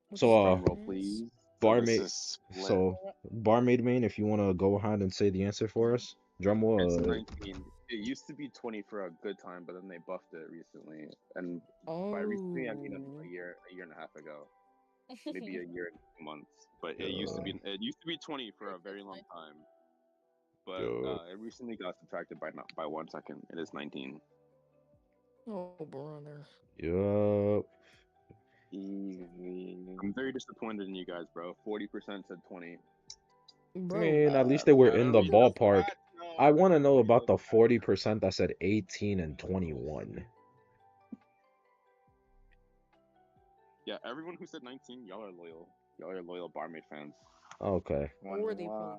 What's So, the Drum roll, difference? please. So this barmaid, is split. so barmaid main, if you want to go ahead and say the answer for us, drum roll. It's 19. It used to be 20 for a good time, but then they buffed it recently. And by recently, I mean Oh. a year and a half ago, maybe a year and 2 months. But it used to be 20 for a very long time. But it recently got subtracted by 1 second. It is 19. Oh, brother. Yup. Easy. I'm very disappointed in you guys, bro. 40% said 20. I Bro, mean, at least they were in the Read the ballpark. stats, no. I want to know Read about the the 40% that said 18 and 21. Yeah, everyone who said 19, y'all are loyal. Y'all are loyal barmaid fans. Okay. Or they 21.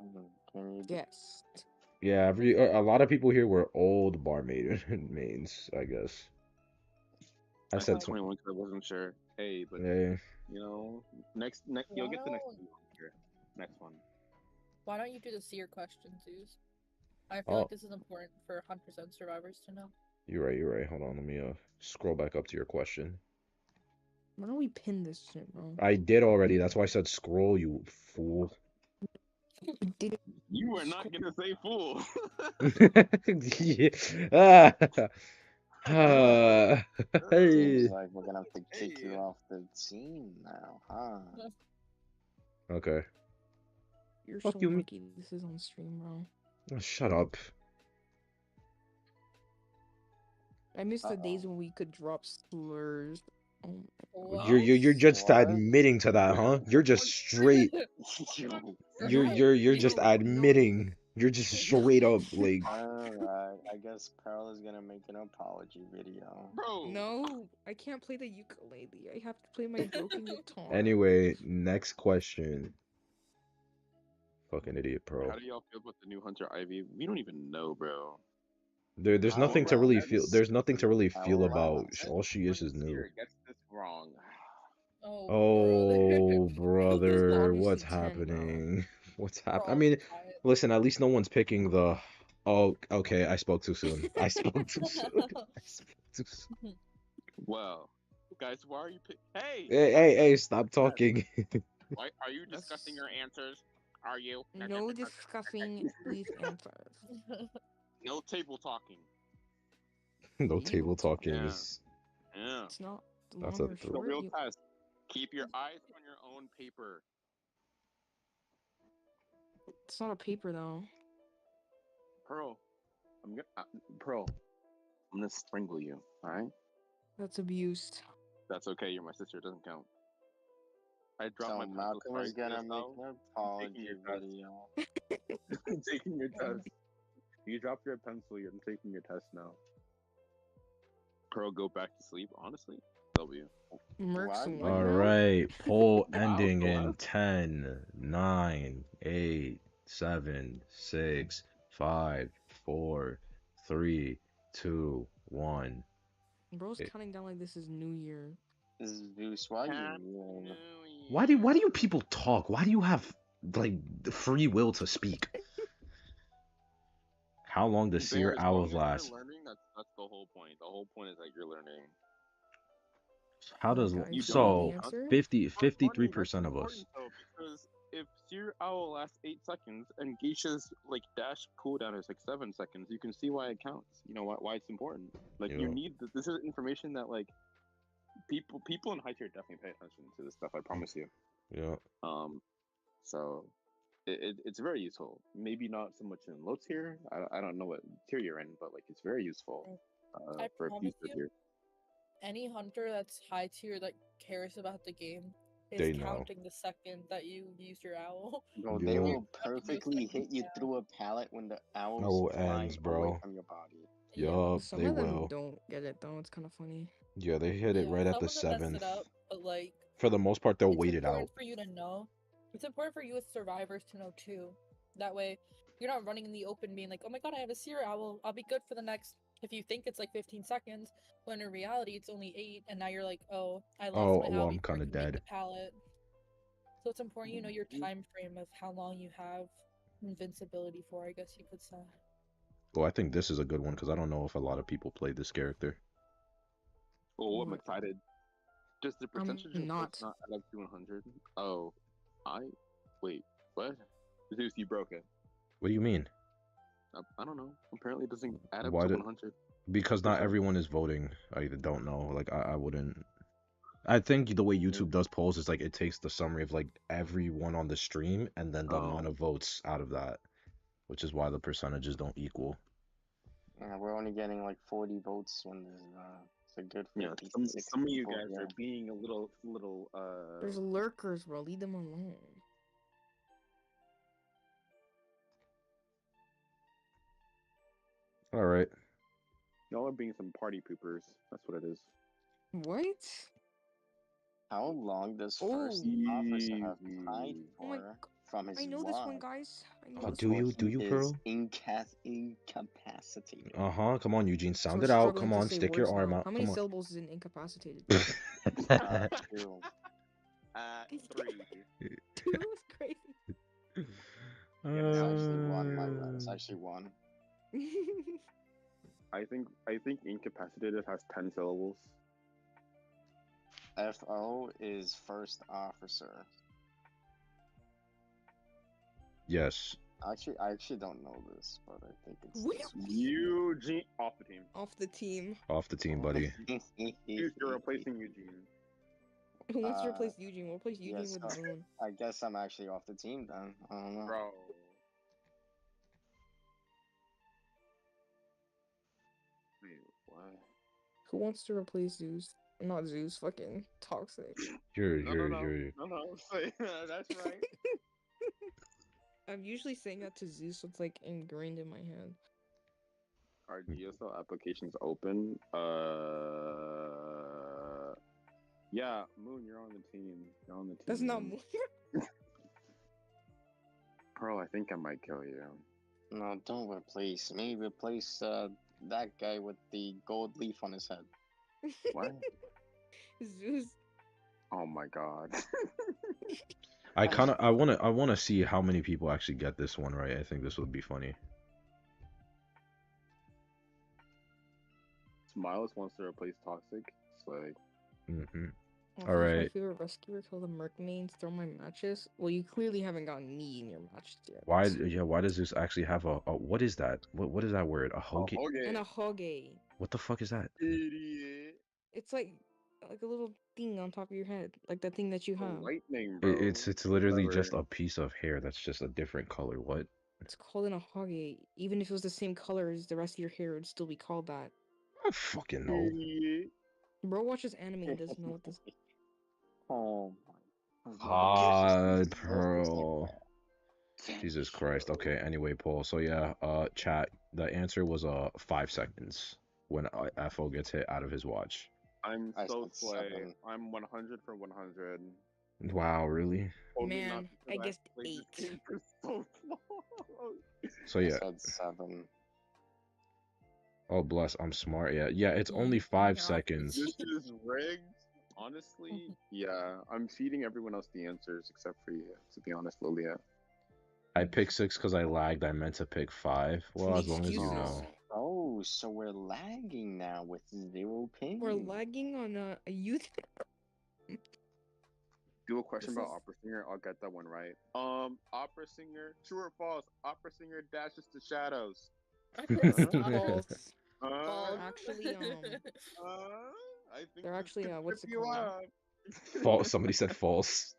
Can you guessed. Yeah, a lot of people here were old barmaid mains, I guess. I I said said 21 because I wasn't sure. Hey, but yeah. you know, next you'll get the next one. Next one. Why don't you do the seer question, Zeus? I feel Oh. like this is important for 100% survivors to know. You're right. Hold on, let me scroll back up to your question. Why don't we pin this shit, bro? I did already. That's why I said scroll, you fool. You were not gonna say fool. Yeah. Seems like we're gonna have to kick you off the team now, huh? Okay. You're Fuck so you, lucky this is on stream, bro. Oh, shut up. I miss the days when we could drop slurs. Oh Whoa. You're just What? admitting to that, huh? You're just straight. Yo. You're just admitting. You're just straight up like. Alright, I guess Pearl is gonna make an apology video. Bro. No, I can't play the ukulele. I have to play my broken guitar. Anyway, next question. Fucking idiot, How bro. do y'all feel about the new Hunter Ivy? We don't even know, bro. There's How nothing to really long feel. is- There's nothing to really how feel about. long? All she is new. Here gets this wrong. Oh, brother, obviously what's 10, bro. happening? What's happening? I Bro, mean, quiet. listen, at least no one's picking the. Oh, okay, I spoke too soon. I spoke too soon. I spoke too soon. Well, guys, why are you Hey! Hey, stop talking. Why are you discussing your answers? Are you? No discussing these answers. No table talking. No You table talking Yeah. is. Yeah. It's not That's long a or It's a short. real test. Keep your eyes on your own paper. It's not a paper though. Pearl, Pearl, I'm gonna strangle you. All right? That's abused. That's okay. You're my sister. It doesn't count. I dropped my So pencil. Malcolm is Sorry, gonna make Gsl. an apology your test. video. I'm taking your test. You dropped your pencil. I'm taking your test now. Pearl, go back to sleep. Honestly, W. Mercs Why? what All now? right, poll Wow, ending go in left. 10, 9, 8, 7, 6, 5, 4, 3, 2, 1. Bro's counting down like this is New Year. Zeus, why you mean? Why do you people talk? Why do you have like the free will to speak? How long does Seer As long Owls as you're last? learning, that's the whole point. The whole point is that you're learning. How does Guys, you so don't answer? 53% of us? Important, though, because if Seer Owl lasts 8 seconds and Geisha's like dash cooldown is like 7 seconds, you can see why it counts. You know why it's important. Like you Yeah. need this is information that like people in high tier definitely pay attention to this stuff. I promise you. Yeah. So it's very useful. Maybe not so much in low tier. I don't know what tier you're in, but like it's very useful I for a promise future you, tier. any hunter that's high tier that cares about the game is They know. counting the second that you use your owl. Bro, Yeah. they will You're perfectly hit you down. through a pallet when the owl's Owl flying ends, away bro. from your body. Yup, Some they of them will. don't get it though. It's kind of funny. Yeah, they hit it right at some the of them mess 7th. it up, but like For the most part, they'll it's wait it out. important for you to know. It's important for you as survivors to know too. That way, you're not running in the open being like, "Oh my god, I have a seer owl. I'll be good for the next." If you think it's like 15 seconds, when in reality it's only 8, and now you're like, "Oh, I lost Oh, my well, owl I'm before I kinda can make dead. the pallet." So it's important you know your Mhm. time frame of how long you have invincibility for, I guess you could say. Well, I think this is a good one because I don't know if a lot of people play this character. Oh, I'm Mm, excited. Does the I'm percentage of not. votes not add up to 100? Oh, wait, what? Zeus, you broke it. What do you mean? I don't know. Apparently, it doesn't add up Why to do? 100. Because not everyone is voting. I don't know. Like I wouldn't. I think the way YouTube does polls is like it takes the summary of like everyone on the stream and then the amount Oh, of votes out of that, which is why the percentages don't equal. We're only getting like 40 votes when there's it's a good yeah. 50, Some 60 some of you people guys here. are being a little There's lurkers, bro. Leave them alone. All right. y'all are being some party poopers. That's what it is. What? How long does Oh. first officer have tied Oh my for from his I know this one, watch guys. I know Oh, this do one. you? Do he you, is Pearl? incapacitated? Come on, Eugene. Sound So it out. struggling Come to on. say Stick your words arm now. out. How many Come on. syllables is an incapacitated? 2. 3. Two is crazy. It's actually 1, my bad. It's actually 1. I think incapacitated has 10 syllables. FO is first officer. Yes. I actually don't know this, but I think it's What? this one. Eugene off the team. Off the team. Off the team, buddy. You're replacing Eugene. Who wants to Uh, replace Eugene? We'll replace Eugene yes, with Moon. I guess I'm actually off the team then. I don't know. Bro. Wait, what? Who wants to replace Zeus? Not Zeus, fucking Toxic. No, say that's right. I'm usually saying that to Zeus, so it's like ingrained in my head. Are GSL applications open? Yeah, Moon, you're on the team. You're on the team. That's not Moon. Moon. Pearl, I think I might kill you. No, don't replace me. Replace that guy with the gold leaf on his head. What? Zeus. Oh my god. I wanna see how many people actually get this one right. I think this would be funny. Smiles wants to replace Toxic. It's like, My Alright. favorite rescuer kill the mermaids, throw my matches. Well, you clearly haven't gotten me in your matches yet. Why does this actually have a what is that? What is that word? A hoagie? And a hoge. What the fuck is that? Idiot. It's like a little thing on top of your head, like that thing that you have. Lightning, bro. It's literally just Whatever. a piece of hair that's just a different color. What? It's called an ahoge. Even if it was the same color as the rest of your hair, it would still be called that. I don't fucking know. Idiot. Bro watches anime and doesn't know what this. Oh my. Hard Pearl. Jesus Christ. Okay. Anyway, Paul. So yeah. Chat. The answer was 5 seconds when FO gets hit out of his watch. I'm I so said slay. 7. I'm 100 for 100. Wow. Really? Only Man, not I because guessed played this 8. game for so long. So I yeah. said 7. Oh bless. I'm smart. Yeah. Yeah. It's Yeah, only 5 you're off. seconds. This is rigged. Honestly, yeah. I'm feeding everyone else the answers except for you, to be honest, Lilia. I picked 6 because I lagged. I meant to pick 5. Well, as long as you Excuses. know. Oh, so we're lagging now with 0 ping. We're lagging on a youth. Do a question This about is- opera singer. I'll get that one right. Opera singer. True or false? Opera singer dashes to shadows. False. Uh, Actually, I think they're this actually, could what's trip it you called? up. False. Somebody said false.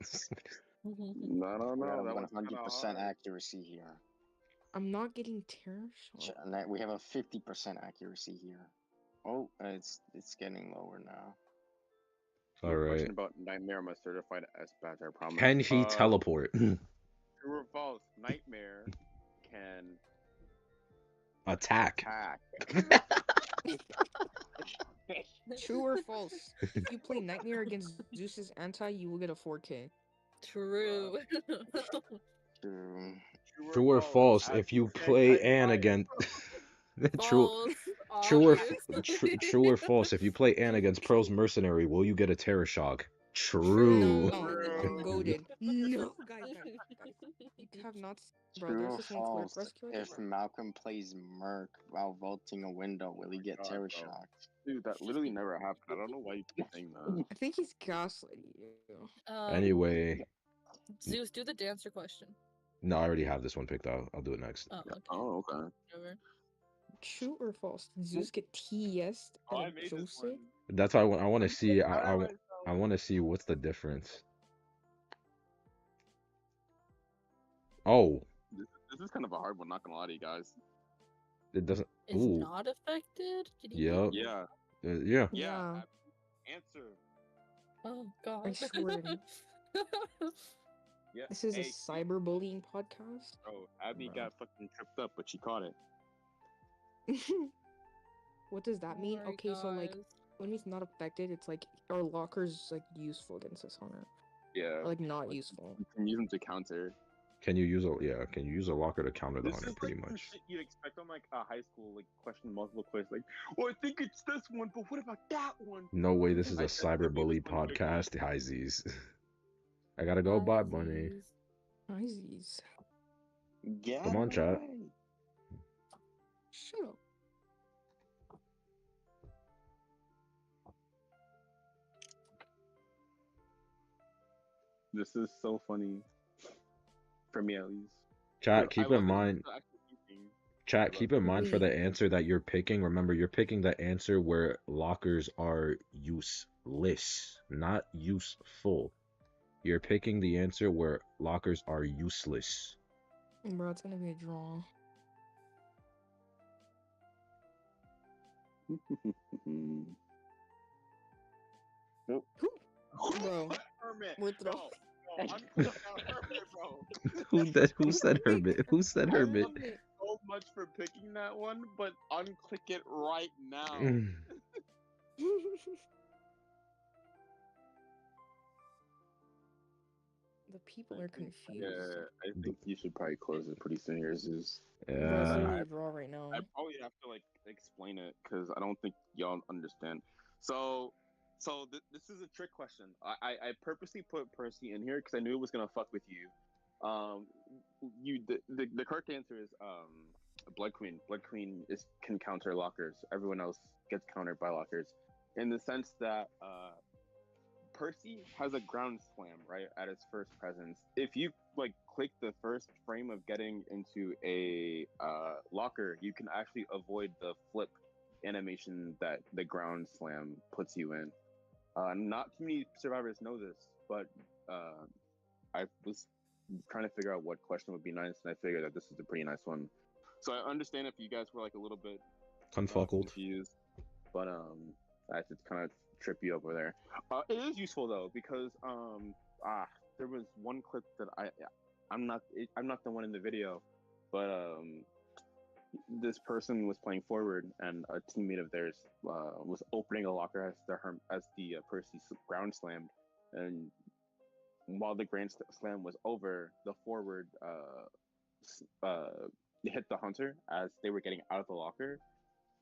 No, We got that a one's kinda 100% hard. accuracy here. I'm not getting terror shot. And that- we have a 50% accuracy here. Oh, it's getting lower now. Do a All question right. about Nightmare. I'm a certified S badge. I promise. Can he teleport? True or false? Nightmare can Attack. attack. True or false? If you play Nightmare against Zeus's anti, you will get a 4K. True. True. True or false? As If you said, play I Anne lied. against true, False, true or obviously. true or false? If you play Anne against Pearl's mercenary, will you get a terror shock? True. No, goaded. No, guys. You have not. Bro, True there's or this one clip. false? Rescue. If Malcolm plays Merc while vaulting a window, will he get God, terror bro. shocked? Dude, that literally never happened. I don't know why you keep saying that. I think he's gaslighting you. Anyway, Zeus, do the dancer question. no, I already have this one picked out. I'll do it next. Oh, okay. Oh, okay. Whatever. True or false? Did Zeus get TS'd Oh, at I a made this Jose? one. That's why I want to see. Proud of myself. I want to see what's the difference. Oh, This is kind of a hard one. Not gonna lie to you guys. it doesn't. Is Ooh, not affected? Did he Yup. Yeah. Yeah. Yeah. Answer. Oh god. I swear. Yeah. This is a Hey, cyberbullying podcast. bro, Abby Bro. got fucking tripped up, but she caught it. What does that mean? Sorry, Okay, so like guys. when he's not affected, it's like our locker's like useful against us on it. Yeah. Or like not useful. You can use them to counter. Can you use a locker to counter the This hunter? is Pretty like some much. shit you'd expect on like a high school like question multiple quiz. Like, well, I think it's this one, but what about that one? No way. This is I a said to me cyberbully this one quick. podcast. Hi Z's. I gotta go. Bye, bunny. Nice. Get Come on, chat. away. Shut up. This is so funny. For me, at least. Chat. I Keep love in it. mind. I'm actually thinking. Chat. Keep in mind for the Wait. answer that you're picking. Remember, you're picking the answer where lockers are useless, not useful. You're picking the answer where lockers are useless. Bro, it's gonna be a draw. Nope. Bro, Hermit. we're No, throwing. no, I'm out Hermit, bro. Who said Herbit? Who said I Herbit? love you so much for picking that one, but unclick it right now. Mm. The people are confused. Yeah, I think you should probably close it pretty soon here, Zeus. Bro, it's Yeah. literally a draw right now. I probably have to like explain it because I don't think y'all understand. So this is a trick question. I purposely put Percy in here because I knew it was gonna fuck with you. The correct answer is Blood Queen. Blood Queen can counter lockers. Everyone else gets countered by lockers, in the sense that Percy has a ground slam right at its first presence. If you like click the first frame of getting into a locker, you can actually avoid the flip animation that the ground slam puts you in. Not too many survivors know this, but I was trying to figure out what question would be nice, and I figured that this is a pretty nice one. So I understand if you guys were like a little bit Confuckled. confused, but I just kind of trip you over there. It is useful though because there was one clip that I'm not the one in the video, but this person was playing forward and a teammate of theirs was opening a locker as the Percy ground slammed, and while the grand slam was over, the forward hit the hunter as they were getting out of the locker.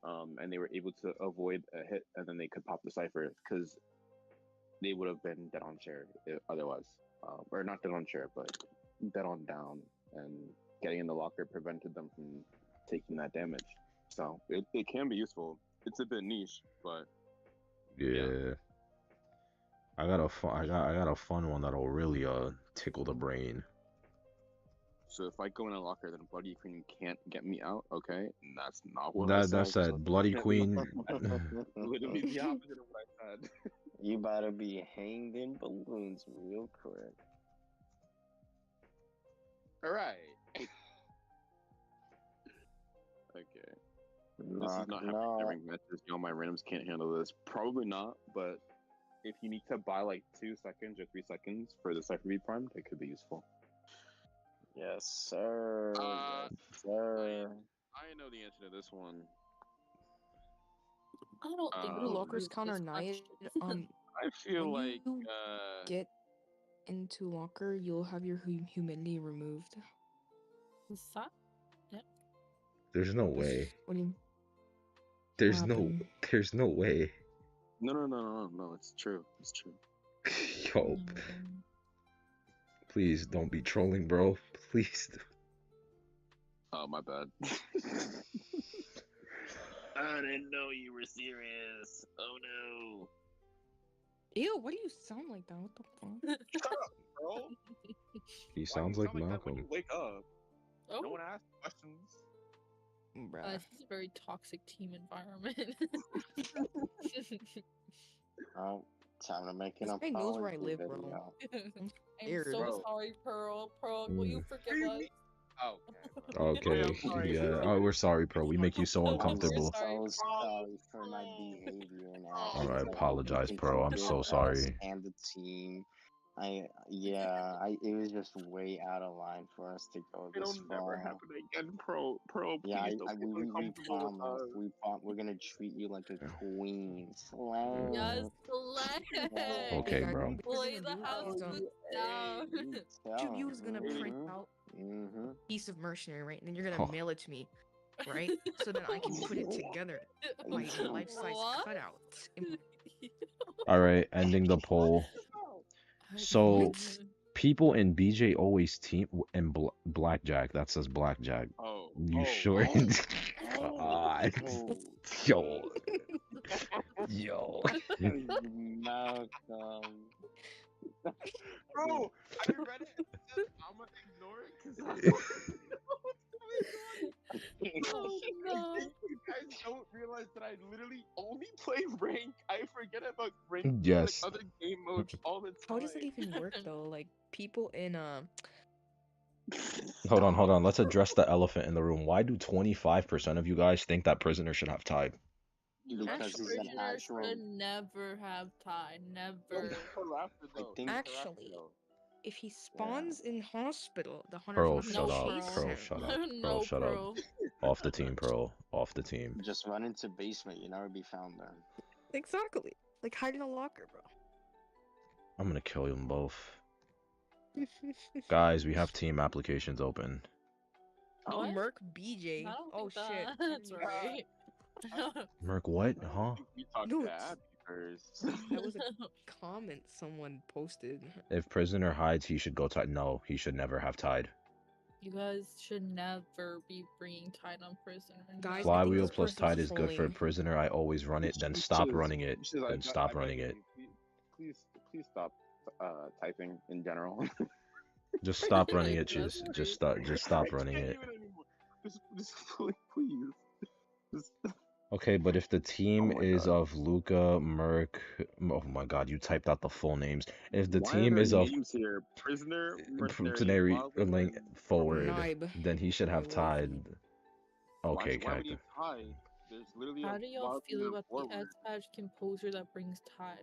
And they were able to avoid a hit, and then they could pop the cipher because they would have been dead on chair otherwise, or not dead on chair, but dead on down. And getting in the locker prevented them from taking that damage. So it can be useful. It's a bit niche, but Yeah. I got a fun one that'll really tickle the brain. so if I go in a locker, then Bloody Queen can't get me out. Okay, and that's not what I That said. said, Bloody Queen. Literally the opposite of what I said. You better be hanged in balloons real quick. All right. Okay. This is Knock, not happening knock. during matches. Y'all, my randoms can't handle this. Probably not, but if you need to buy like 2 seconds or 3 seconds for the Cypher be primed, it could be useful. Yes, sir. Yes, sir. I know the answer to this one. I don't think What do do we'll lockers use counter this night? question. I feel When like you get into locker, you'll have your humidity removed. Is that? There's no way. What do you? There's happened? no way. no, it's true. It's true. Yo, No. please don't be trolling, bro. Please. Oh, my bad. I didn't know you were serious. Oh no. Ew, why do you sound like that? What the fuck? Shut up, bro. He Why sounds you like sound that when Malcolm. you wake up? Oh, No one asks questions. Bruh. this is a very toxic team environment. Oh, time to make an This guy knows where I apology live, bro. video. I'm I'm scared. so Bro. sorry, Pearl. Pearl, will you Mm. forgive What do us? you mean? Oh, okay. Okay, I'm sorry. yeah. Oh, we're sorry, bro. We make you so I'm uncomfortable. sorry. So sorry for my behavior now. All right, It's like apologize, nothing bro. to I'm do so with us sorry. And the team. It was just way out of line for us to go It'll this never far. happen again, Pro. Please Yeah, don't be we uncomfortable with promise. us. We're gonna treat you like a queen. Yes, Slay. select. Okay, guys, bro. we're Lay gonna the do house so. down. Each of you is gonna print out Mm-hmm. a piece of mercenary, right? And then you're Oh. gonna mail it to me, right? So then I can put it together. My life-size What? cutout. All right, ending the poll. So What? people in BJ always team in blackjack. That says blackjack. Oh. You oh, sure? oh, God. Oh. Yo. Yo. Malcolm. Bro, I read it and it says I'm gonna ignore it because I don't know what's going on. Oh I no. think you guys don't realize that I literally only play rank. I forget about rank Yes. like other game modes all the time. How does it even work though? Like people in Hold on. Let's address the elephant in the room. Why do 25% of you guys think that prisoner should have tied? Because he's an Prisoner actual. should never have tie. Never. Actually, if he spawns in hospital, the Pearl, hunter's shut gonna up. chase Pearl, him. shut up. No, Pearl, shut up. Pearl. Off the team, Pearl. Off the team. Just run into basement. You never be found there. Exactly. Like hide in a locker, bro. I'm gonna kill them both. Guys, we have team applications open. Oh, What? Merc BJ. I don't Oh think shit. that's right. Merc, what? Huh? We talked No, to it's- Abby first. That was a comment someone posted. If prisoner hides, he should go tied. No, he should never have tied. You guys should never be bringing tide on prisoner. Guys, I think Flywheel this plus person's tide is good for trolling. prisoner. I always run it, then stop running it, then stop running it. Please stop typing in general. Just stop running it, That's Chiz. Just stop running I can't it. even anymore. Just please. Just, Okay, but if the team my is God. of Luca, Merc, oh my God, you typed out the full names. If the Why are team there is of names here? Prisoner, mercenary Wildwood, link forward, Nibe. then he should have My tied. wifey. Okay, why would he Cactus. tie? There's literally How a do y'all Wildwood feel and about forward. the Edge Badge composer that brings tide?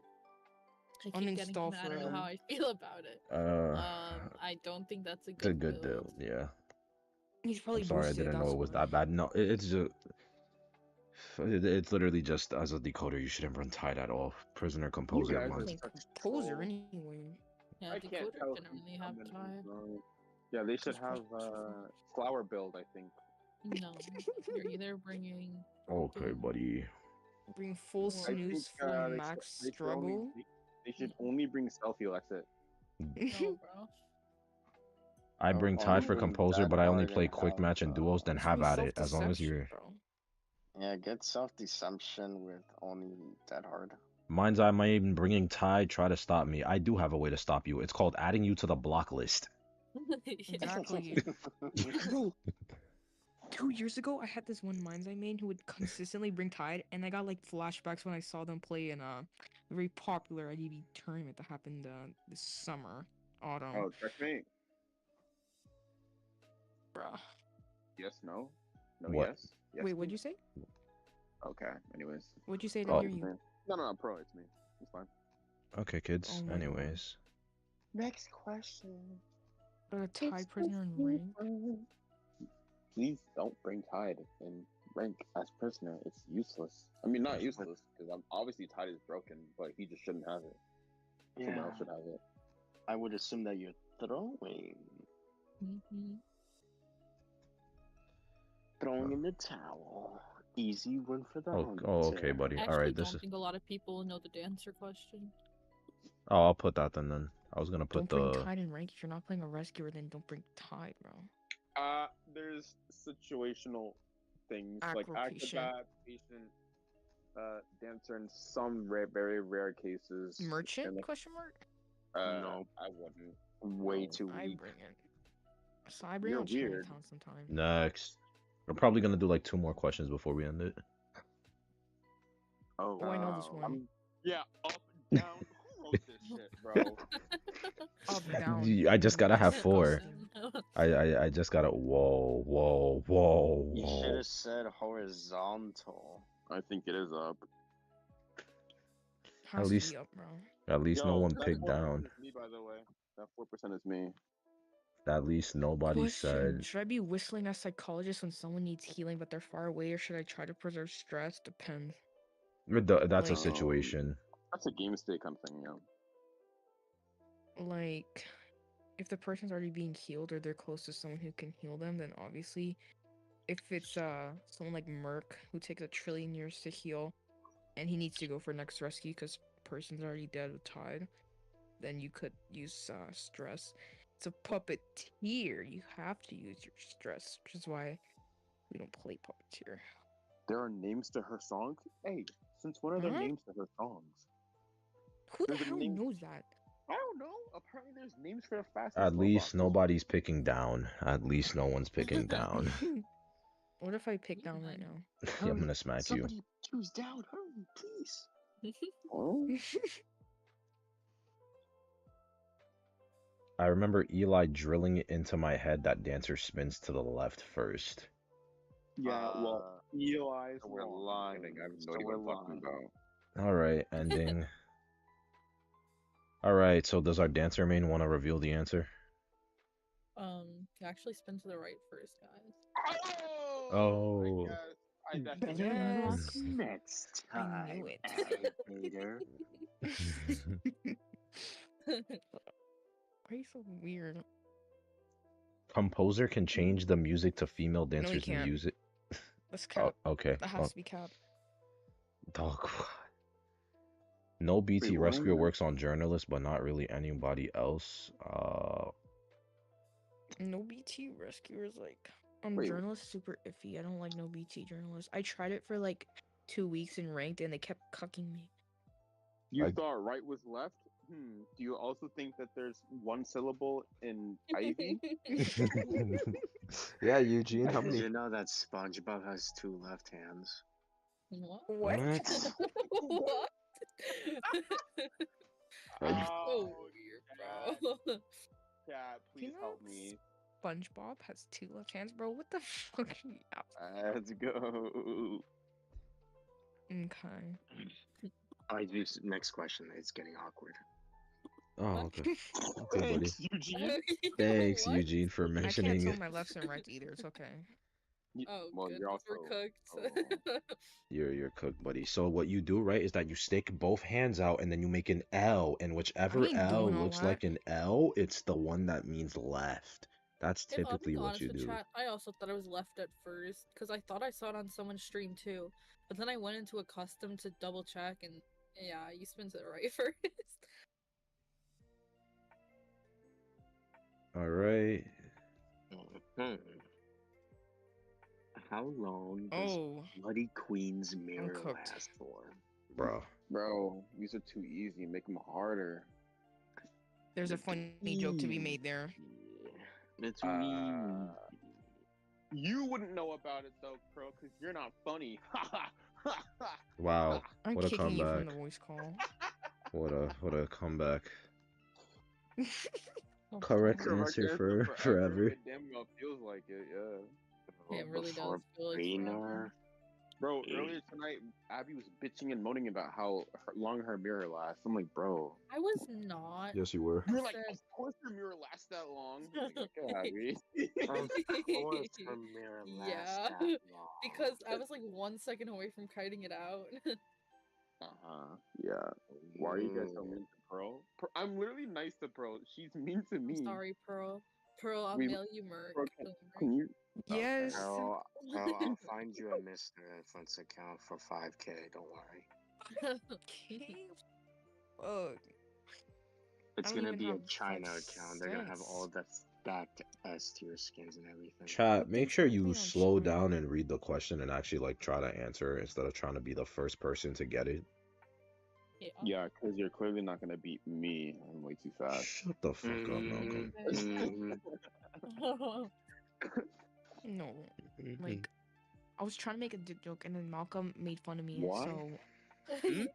I keep getting Uninstall him. I don't know forever. how I feel about it. I don't think that's a It's a good good build. deal, yeah. He's probably I'm sorry, I boosted, didn't know that's it was why. that bad. No, it's just. It's literally just as a decoder, you shouldn't run tied at all. Prisoner composer guys are runs. Like, such composer trolls. anyway. Yeah, I can't decoder tell generally have who's tide. coming. Yeah, they should have flower build. I think. No, you're either bringing. Okay, buddy. Bring full I I think snooze, full they max should only- struggle. They should only bring selfie. That's it. No, bro. I bring Only tied for bring composer, that but I only hard play and quick have, match and duos. Then Just have bring at it, as long as self-deception, you're. bro. Yeah, get self-deception with only that hard. Mine's I might even bringing tied. Try to stop me. I do have a way to stop you. It's called adding you to the block list. Exactly. Bro, 2 years ago, I had this one Minds I made who would consistently bring Tide, and I got like flashbacks when I saw them play in a very popular IDV tournament that happened this summer, autumn. Oh, checkmate. Bruh. Yes. No. No. What? Yes. Yes. Wait, what'd you say? Okay. Anyways. What'd you say? I Oh. didn't hear you. No, pro. It's me. It's fine. Okay, kids. Oh my God. Anyways. Next question. A Tide prisoner in rank. Please don't bring Tide in rank as prisoner. It's useless. I mean, not useless because obviously Tide is broken, but he just shouldn't have it. Someone else should have it. I would assume that you're throwing. Mhm. Throwing in the towel. Easy win for the Oh, hunter. oh, okay, buddy. I All actually right, this don't is. think a lot of people know the dancer question. Oh, I'll put that then. I was gonna put Don't bring the. Tide in rank. If you're not playing a rescuer, then don't bring Tide, bro. There's situational things like Acro patient. acrobat, patient, dancer in some very rare cases. Merchant? And Question mark. No. I wouldn't. Way No. too I weak. bring it. So I bring You're on weird. Chinatown sometime. Next. We're probably gonna do like 2 more questions before we end it. Oh, Oh, I know this one. Yeah, up, down. Who wrote this shit, bro? Up, down. I just gotta have 4. Disgusting. I just gotta. Whoa. you should have said horizontal. I think it is up. Has to least- be up, bro. At least no one that picked 4% down. Is me, by the way. That 4% is me. At least nobody Question: said. should I be whistling as psychologist when someone needs healing but they're far away, or should I try to preserve stress? Depends. That's a Like- situation. That's a game state kind of thing, yeah. Like, if the person's already being healed or they're close to someone who can heal them, then obviously, if it's someone like Merc who takes 1,000,000,000,000 years to heal, and he needs to go for next rescue because person's already dead with Tide, then you could use stress. It's a puppeteer. You have to use your stress, which is why we don't play puppeteer. There are names to her songs? Hey, since when are there Huh? names to her songs? Who the There's a hell name- knows that? I don't know. Apparently there's names for the fastest At least robots. nobody's picking down. At least no one's picking down. What if I pick down right now? I'm gonna smack you. Somebody choose down. Hurry, please. Oh? I remember Eli drilling it into my head that dancer spins to the left first. Yeah, well, Eli's so we're wrong. lying. I have no So idea we're what I'm talking lying. about. Alright, ending. Alright, so does our dancer main want to reveal the answer? Actually spin to the right first, guys. Oh. I definitely guess. Yes. Next I time, knew it. alligator. Why are you so weird? Composer can change the music to female he dancers' can't. music. That's Oh, cap. okay. That has to be cap. Dog. No BT Wait, what? rescuer works on journalists, but not really anybody else. No BT rescuers like Wait. journalists super iffy. I don't like no BT journalists. I tried it for like 2 weeks in ranked and they kept cucking me. You I- thought right was left? Do you also think that there's one syllable in Ivy? Yeah, Eugene, how Did many? you know that SpongeBob has 2 left hands? What? What? What? Oh, weird, bro. Yeah, please know help me. SpongeBob has 2 left hands, bro. What the fuck? Are you out? Let's go. Okay. Alright, this next question. It's getting awkward. Oh, okay. Okay, buddy. Thanks, Eugene. Thanks, What? Eugene, for I can't mentioning tell it. my lefts and rights either. It's okay. Oh, Well, good. you're also. We're cooked. You're cooked, buddy. So what you do, right, is that you stick both hands out and then you make an L, and whichever ain't L doing all looks that. like an L, it's the one that means left. That's If I'll typically be what honest you with do. chat, I also thought it was left at first because I thought I saw it on someone's stream too. But then I went into a custom to double check, and yeah, you spin to the right first. All right. Mhm. How long does Oh, Bloody Queen's mirror cooked. last for? Bro. Bro, these are too easy. Make them harder. there's a funny joke to be made there. It's Uh, You wouldn't know about it though, Pro, because you're not funny. Wow. I'm What a kicking you from comeback. the voice call. What a comeback. Oh, Correct God. answer for forever. It damn well feels like it, yeah. It really does Before feel like Raynor. forever. Bro, earlier tonight, Abby was bitching and moaning about how long her mirror lasts. I'm like, bro. I was not. Yes, you were. You're like, said- of course your mirror lasts that long. Like, okay, Abby. Of course, her mirror lasts Yeah, that long. because I was like 1 second away from kiting it out. Yeah. Why are you guys so mean to Pearl? I'm literally nice to Pearl. She's mean to me. I'm sorry, Pearl. Pearl, I'll We- mail you Merc. Pearl, Don't worry. Can you? Yes. Pearl, I'll find you a Mr. Influence account for 5K. Don't worry. Okay. Fuck. It's don't gonna even be a have China 5 account. They're gonna have all cents. the stacked S tier skins and everything. Chat, What make things sure are you playing on slow China? down and read the question and actually like try to answer instead of trying to be the first person to get it. Yeah. Yeah, because you're clearly not gonna beat me. I'm way too fast. Shut the fuck up, Malcolm. Mhm. No, like I was trying to make a dick joke and then Malcolm made fun of me. Why? So I think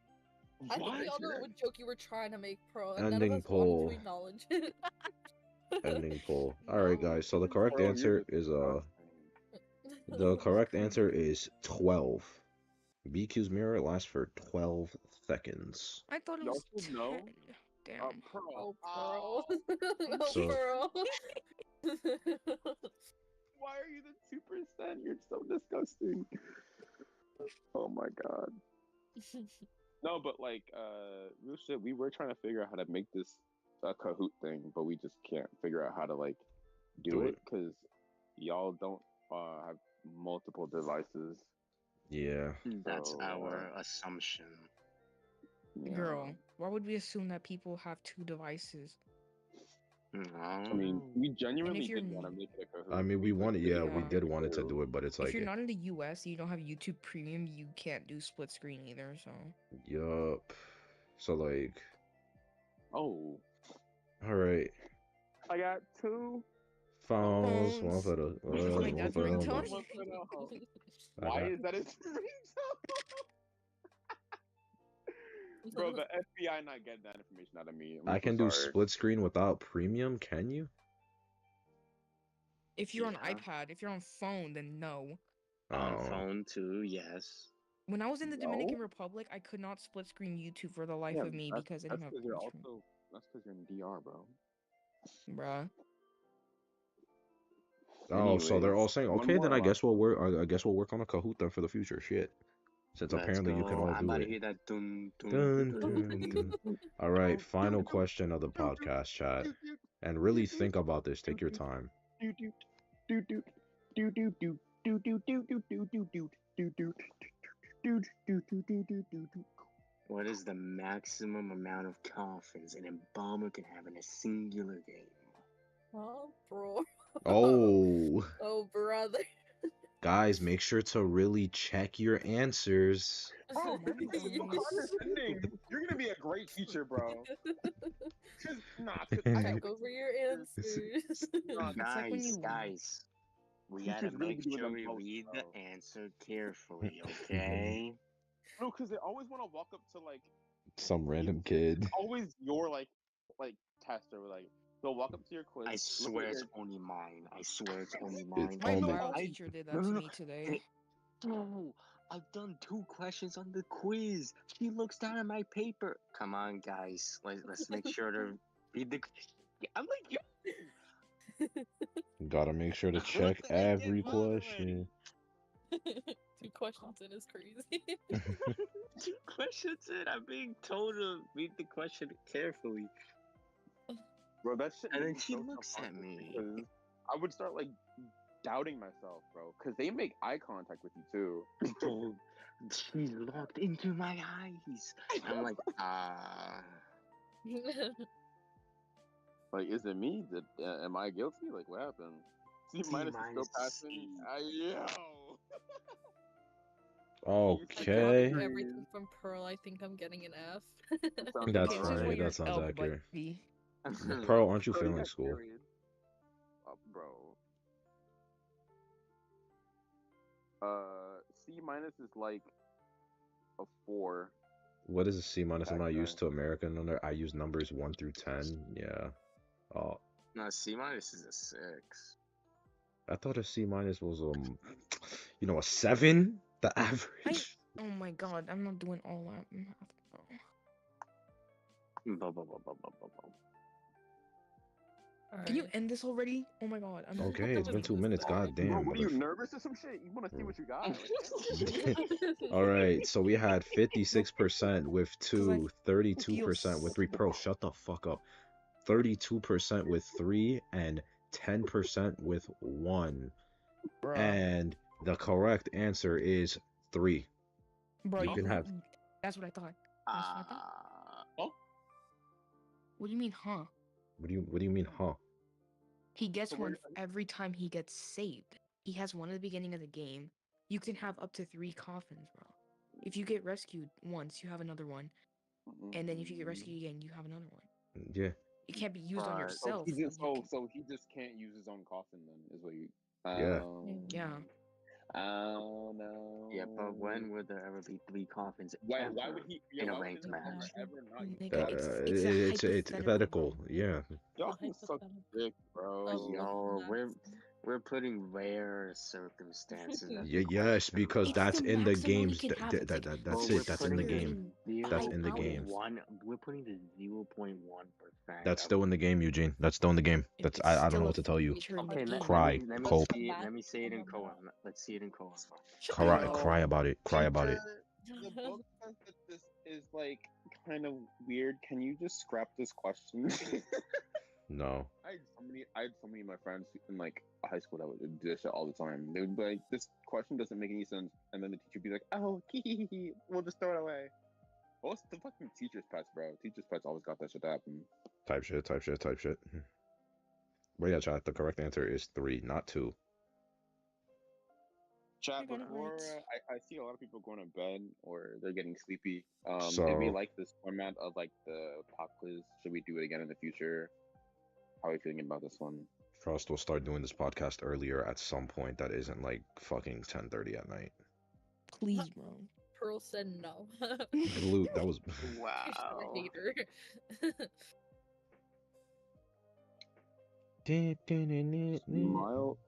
Why? we all know what joke you were trying to make, Pro, and none of Ending us wanted poll. to acknowledge it. Ending poll. Alright, guys, so the No. correct Bro, you're answer is disgusting. the correct answer is 12. BQ's mirror lasts for 12 seconds. I thought it Y'all was should 10. know. Damn. Pearl. Oh, Pearl. Oh, So- Pearl. Why are you the 2%? You're so disgusting. Oh my god. No, but like, real shit, we were trying to figure out how to make this a Kahoot thing, but we just can't figure out how to like do Do it it. because y'all don't have multiple devices. Yeah. That's So, our assumption. Yeah. Girl, why would we assume that people have 2 devices? I mean, we genuinely you're did want to n- make it a Kahoot. I mean, we wanted, yeah, we Yeah. did want it to do it, but it's If like, you're not in the US, you don't have YouTube Premium, you can't do split screen either, so. yup. So like, Oh, alright. I got 2. Phones, one Phones. for the, This is my one dad's for the ringtone. homies. I Why got- is that his ringtone? Bro, the FBI not getting that information out of me. I'm I so can do sorry. split screen without premium, can you? If you're on Yeah. iPad, if you're on phone, then no. On Oh. phone too, yes. When I was in the Dominican No? Republic, I could not split screen YouTube for the life Yeah, of me that's- because I that's didn't have 'cause you're split screen. also that's because you're in DR, bro. Bruh. Oh, so they're all Anyways, saying, one okay, then more I left. guess we'll work. I guess we'll work on a Kahoot then for the future. Shit, since Let's apparently you can go. all I'm do about to it. hear that dun dun Dun, dun dun, dun dun. dun. All right, final question of the podcast, chat, and really think about this. Take your time. What is the maximum amount of coffins an embalmer can have in a singular game? Oh, bro. Oh, Oh, brother. guys, make sure to really check your answers. Bro, my this is so goodness. condescending. You're gonna be a great teacher, bro. Cause Check over your answers. It's like when you- Guys, we Teachers gotta really make be doing sure the we most, read bro. the answer carefully, okay? No, because they always want to walk up to like Some random kid. always your like tester, like they'll walk up to your quiz. I look swear at it's your- only mine. I swear it's only mine. My only- bio I- teacher did that no, to no, no. me today. Bro, I've done 2 questions on the quiz. She looks down at my paper. Come on, guys. Let's make sure to read the. I'm like, yo. Gotta make sure to Look check at that every kid already. question. 2 questions in is crazy. 2 questions in. I'm being told to read the question carefully. Bro, that shit. And made then me she so looks at self-conscious me. because I would start like doubting myself, bro, because they make eye contact with you too. Bro, she looked into my eyes. I'm like, Like, is it me? Am I guilty? Like, what happened? C minus is still C-. passing. Yo. Okay, Everything from Pearl, I think I'm getting an F. Sounds That's Okay, this is fine. what you're That sounds L, accurate. buddy. Pearl, aren't you Bro, failing got school? period. Bro. C minus is like a 4. What is a C minus? I'm not Okay. used to American number. I use numbers 1 through 10. Yeah. Oh, No, C minus is a 6. I thought a C minus was a 7. The average. Oh my god, I'm not doing all that math, bro. Blah, blah, blah, blah, blah, blah, blah. Can you Alright. end this already? Oh my god. I'm Okay, it's been 2 minutes. God Bro, damn. what are you nervous or some shit? You want to see what you got? All right, so we had 56% with 2, 32% with 3. Pearl, shut the fuck up. 32% with 3, and 10% with 1. Bruh. And the correct answer is 3. Bro, you can have- That's what I thought. That's what I thought. What do you mean, huh? What do you mean, huh? He gets So one we're- every time he gets saved. He has one at the beginning of the game. You can have up to 3 coffins, bro. If you get rescued once, you have another one. And then if you get rescued again, you have another one. Yeah. It can't be used on But- So yourself. he just but you so he just can't use his own coffin then is what you. Yeah. Yeah. Oh no. Yeah, but when would there ever be 3 coffins Why ever would he? in a why would ranked he match? ever not use Nigga, his Uh, coffin? it's a it's hypothetical. Yeah. Y'all The can suck hypothetical. dick, bro. Oh, Yo, Max. we're putting rare circumstances. As Yeah, the yes, question. because It's that's the in the maximum he games. can have. It's like, That's Well, it. That's in the game. That's in the game. We're putting the 0.1%. That's still in the game, Eugene. That's still in the game. It's That's I don't still know a what to tell you. feature in the Okay, game. Cry, let me cope. see it. Let me say it in koan. Let's see it in koan. Cry, Yo. cry about it. Cry about it. The book says that this is like kind of weird. Can you just scrap this question? No. I had so many of my friends in like high school that would do this shit all the time. They would be like, "This question doesn't make any sense," and then the teacher would be like, "Oh, we'll just throw it away." What's the fucking teacher's pets, bro? Teacher's pets always got that shit to happen. Type shit. But yeah, chat. The correct answer is 3, not 2. Chat, I got it before right. I see a lot of people going to bed or they're getting sleepy. So- Did we like this format of like the pop quiz? Should we do it again in the future? How are you feeling about this one? Frost will start doing this podcast earlier at some point that isn't like fucking 10:30 at night. Please, bro. Pearl said no. Blue, that was Wow. Hater. Smile.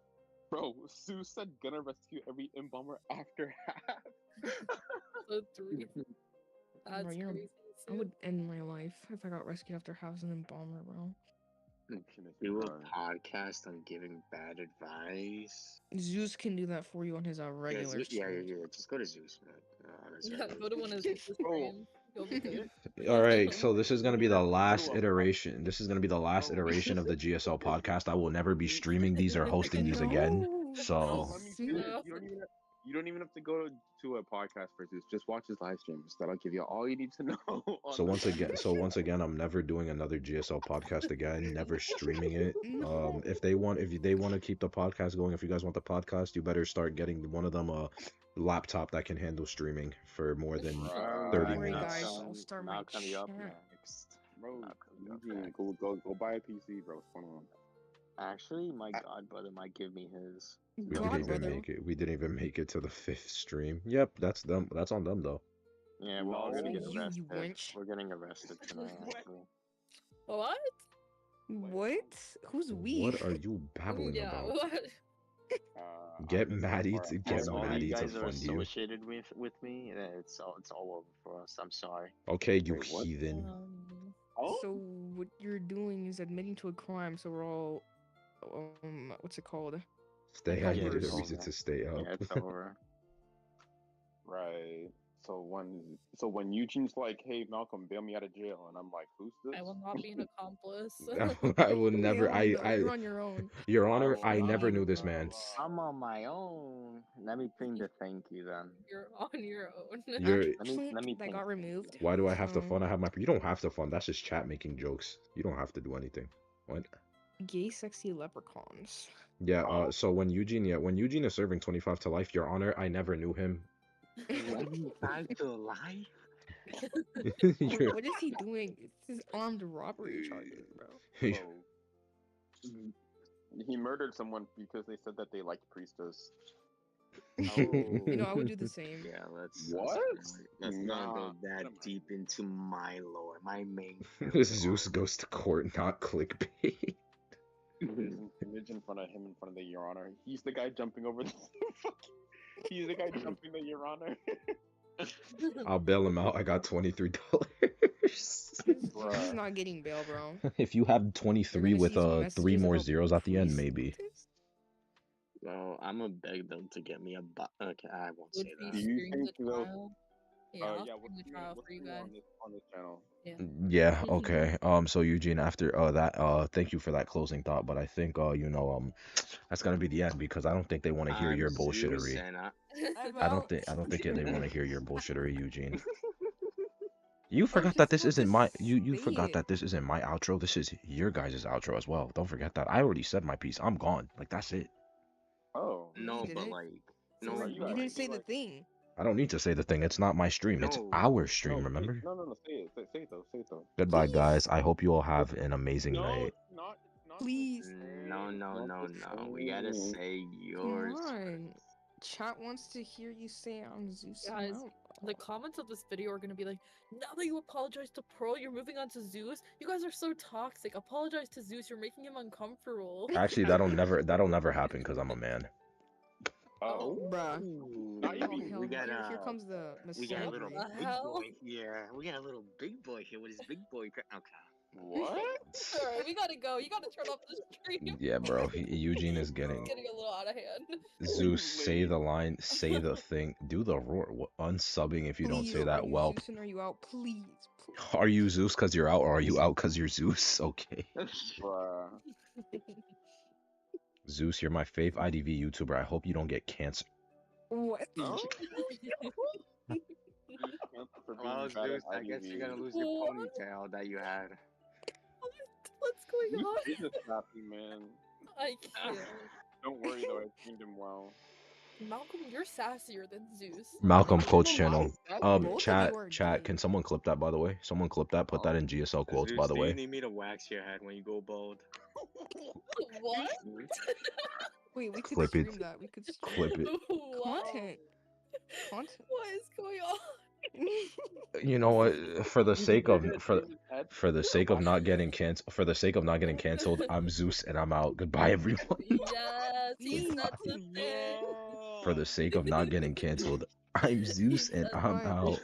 Bro, Sue said gonna rescue every N-bomber after half. So 3. That's Bro, crazy. I would end my life if I got rescued after housing and bomber, bro. Do a podcast on giving bad advice. Zeus can do that for you on his Yeah, regular Zeus, yeah. stream. Just go to Zeus, man. That's Yeah, right. go to one of his streams. You'll be good. all right. So this is gonna be the last iteration. This is gonna be the last iteration of the GSL podcast. I will never be streaming these or hosting these again. No. So Let me finish. You don't even have to go to a podcast for this. Just watch his live streams. That'll give you all you need to know. on So the- once again, I'm never doing another GSL podcast again. Never streaming it. No. If they want to keep the podcast going, if you guys want the podcast, you better start getting one of them a laptop that can handle streaming for more than 30 Don't worry, minutes. guys. I'll start my coming up chat. next. Bro, Malcolm, Eugene, go buy a PC, bro. What's going on? Actually, my god brother might give me his. We God, didn't even brother. make it. We didn't even make it to the 5th stream. Yep, that's them. That's on them though. Yeah, we're all No, gonna get you arrested. wench. We're getting arrested tonight. What? Actually. What? What? Who's we? What are you babbling Yeah, about? what? Get I'm Maddie far- to I'm get As far- long as Maddie you to guys are fund you. associated with me, it's all over for us. I'm sorry. Okay, you Wait, what? heathen. Oh? So what you're doing is admitting to a crime, so we're all, what's it called? Stay. I needed a Converse. reason to stay up. Yeah, it's over. Right. So when Eugene's like, "Hey, Malcolm, bail me out of jail," and I'm like, "Who's this?" I will not be an accomplice. I will never. You're on your own. Your Honor, Oh, I wow. never knew this man. I'm on my own. Let me ping the thank you then. You're on your own. You're. Let me that think. got removed. Why do I have to So, fund? I have my. You don't have to fund. That's just chat making jokes. You don't have to do anything. What? Gay sexy leprechauns. Yeah. So when Eugene is serving 25 to life, Your Honor, I never knew him. 25 to life? What is he doing? It's his armed robbery charges, bro. Oh. He murdered someone because they said that they liked priestess. You know, I would do the same. Yeah, What? Let's not Nah, go that what am I- deep into my lore, my main. Zeus goes to court, not clickbait. Image in front of him, in front of the Your Honor. He's the guy jumping over the fucking. He's the guy jumping the Your Honor. I'll bail him out. I got $23. He's Bruh. not getting bail, bro. If you have You're 23 gonna with see some 3 messages more about zeros at the end, priest maybe. notice? Well, I'm gonna beg them to get me a okay, I won't Would say we that. Do you stream the think they'll- trial? Yeah, I'll yeah, stream the trial for you guys. on this channel. Yeah, okay. So Eugene, after that, thank you for that closing thought, but I think that's gonna be the end because I don't think they want to hear I'm your Zeus bullshittery. and I don't think they want to hear your bullshittery, Eugene. You forgot that this just isn't about my to you say forgot it. that this isn't my outro. This is your guys' outro as well. Don't forget that. I already said my piece. I'm gone. Like that's it. Oh. No, did but it? like, So no, Are you you didn't actually say the like? thing. I don't need to say the thing. It's not my stream. It's no. our No, stream, remember? no. Say it. Say it though. Say it though. Goodbye, Please. guys. I hope you all have an amazing No, night. it's not. It's not. Please. No, no, no, no. We gotta say yours. Come on. first. Chat wants to hear you say I'm Zeus. Guys, the comments of this video are gonna be like, now that you apologize to Pearl, you're moving on to Zeus. You guys are so toxic. Apologize to Zeus. You're making him uncomfortable. Actually, that'll never happen because I'm a man. Oh. Bruh. Not Oh, even. hell we no. got Here comes the we got a misandry. little What the big hell? boy here. We got a little big boy here with his big boy. Okay. What? Alright, we gotta go. You gotta turn off the stream. Yeah, bro. Eugene is It's getting getting a little out of hand. Zeus. Say the line. Say the thing. Do the roar. Unsubbing if you don't Please, say that. are you Well, Zeus and are you out? Please. are you Zeus because you're out, or are you out because you're Zeus? Okay. Bruh. Zeus, you're my fave IDV YouTuber. I hope you don't get cancer. What? No? Well, Zeus, I guess you're gonna lose your ponytail that you had. What's going You on? Jesus happy, man. I can't. Don't worry though, I trained him well. Malcolm, you're sassier than Zeus. Malcolm I don't Coach know Channel. why both of Chat, you are chat. gay. Can someone clip that, by the way? Someone clip that. Put that in GSL quotes, Zeus, by the do you way. need me to wax your head when you go bald? What? Wait, we could Clip it. stream that. We could stream Clip it. What? content. Content. What is going on? You know what? For the sake of the sake of not getting canceled, I'm Zeus and I'm out. Goodbye, everyone. Yes, he said the thing. For the sake of not getting canceled, I'm Zeus and I'm Bye. out.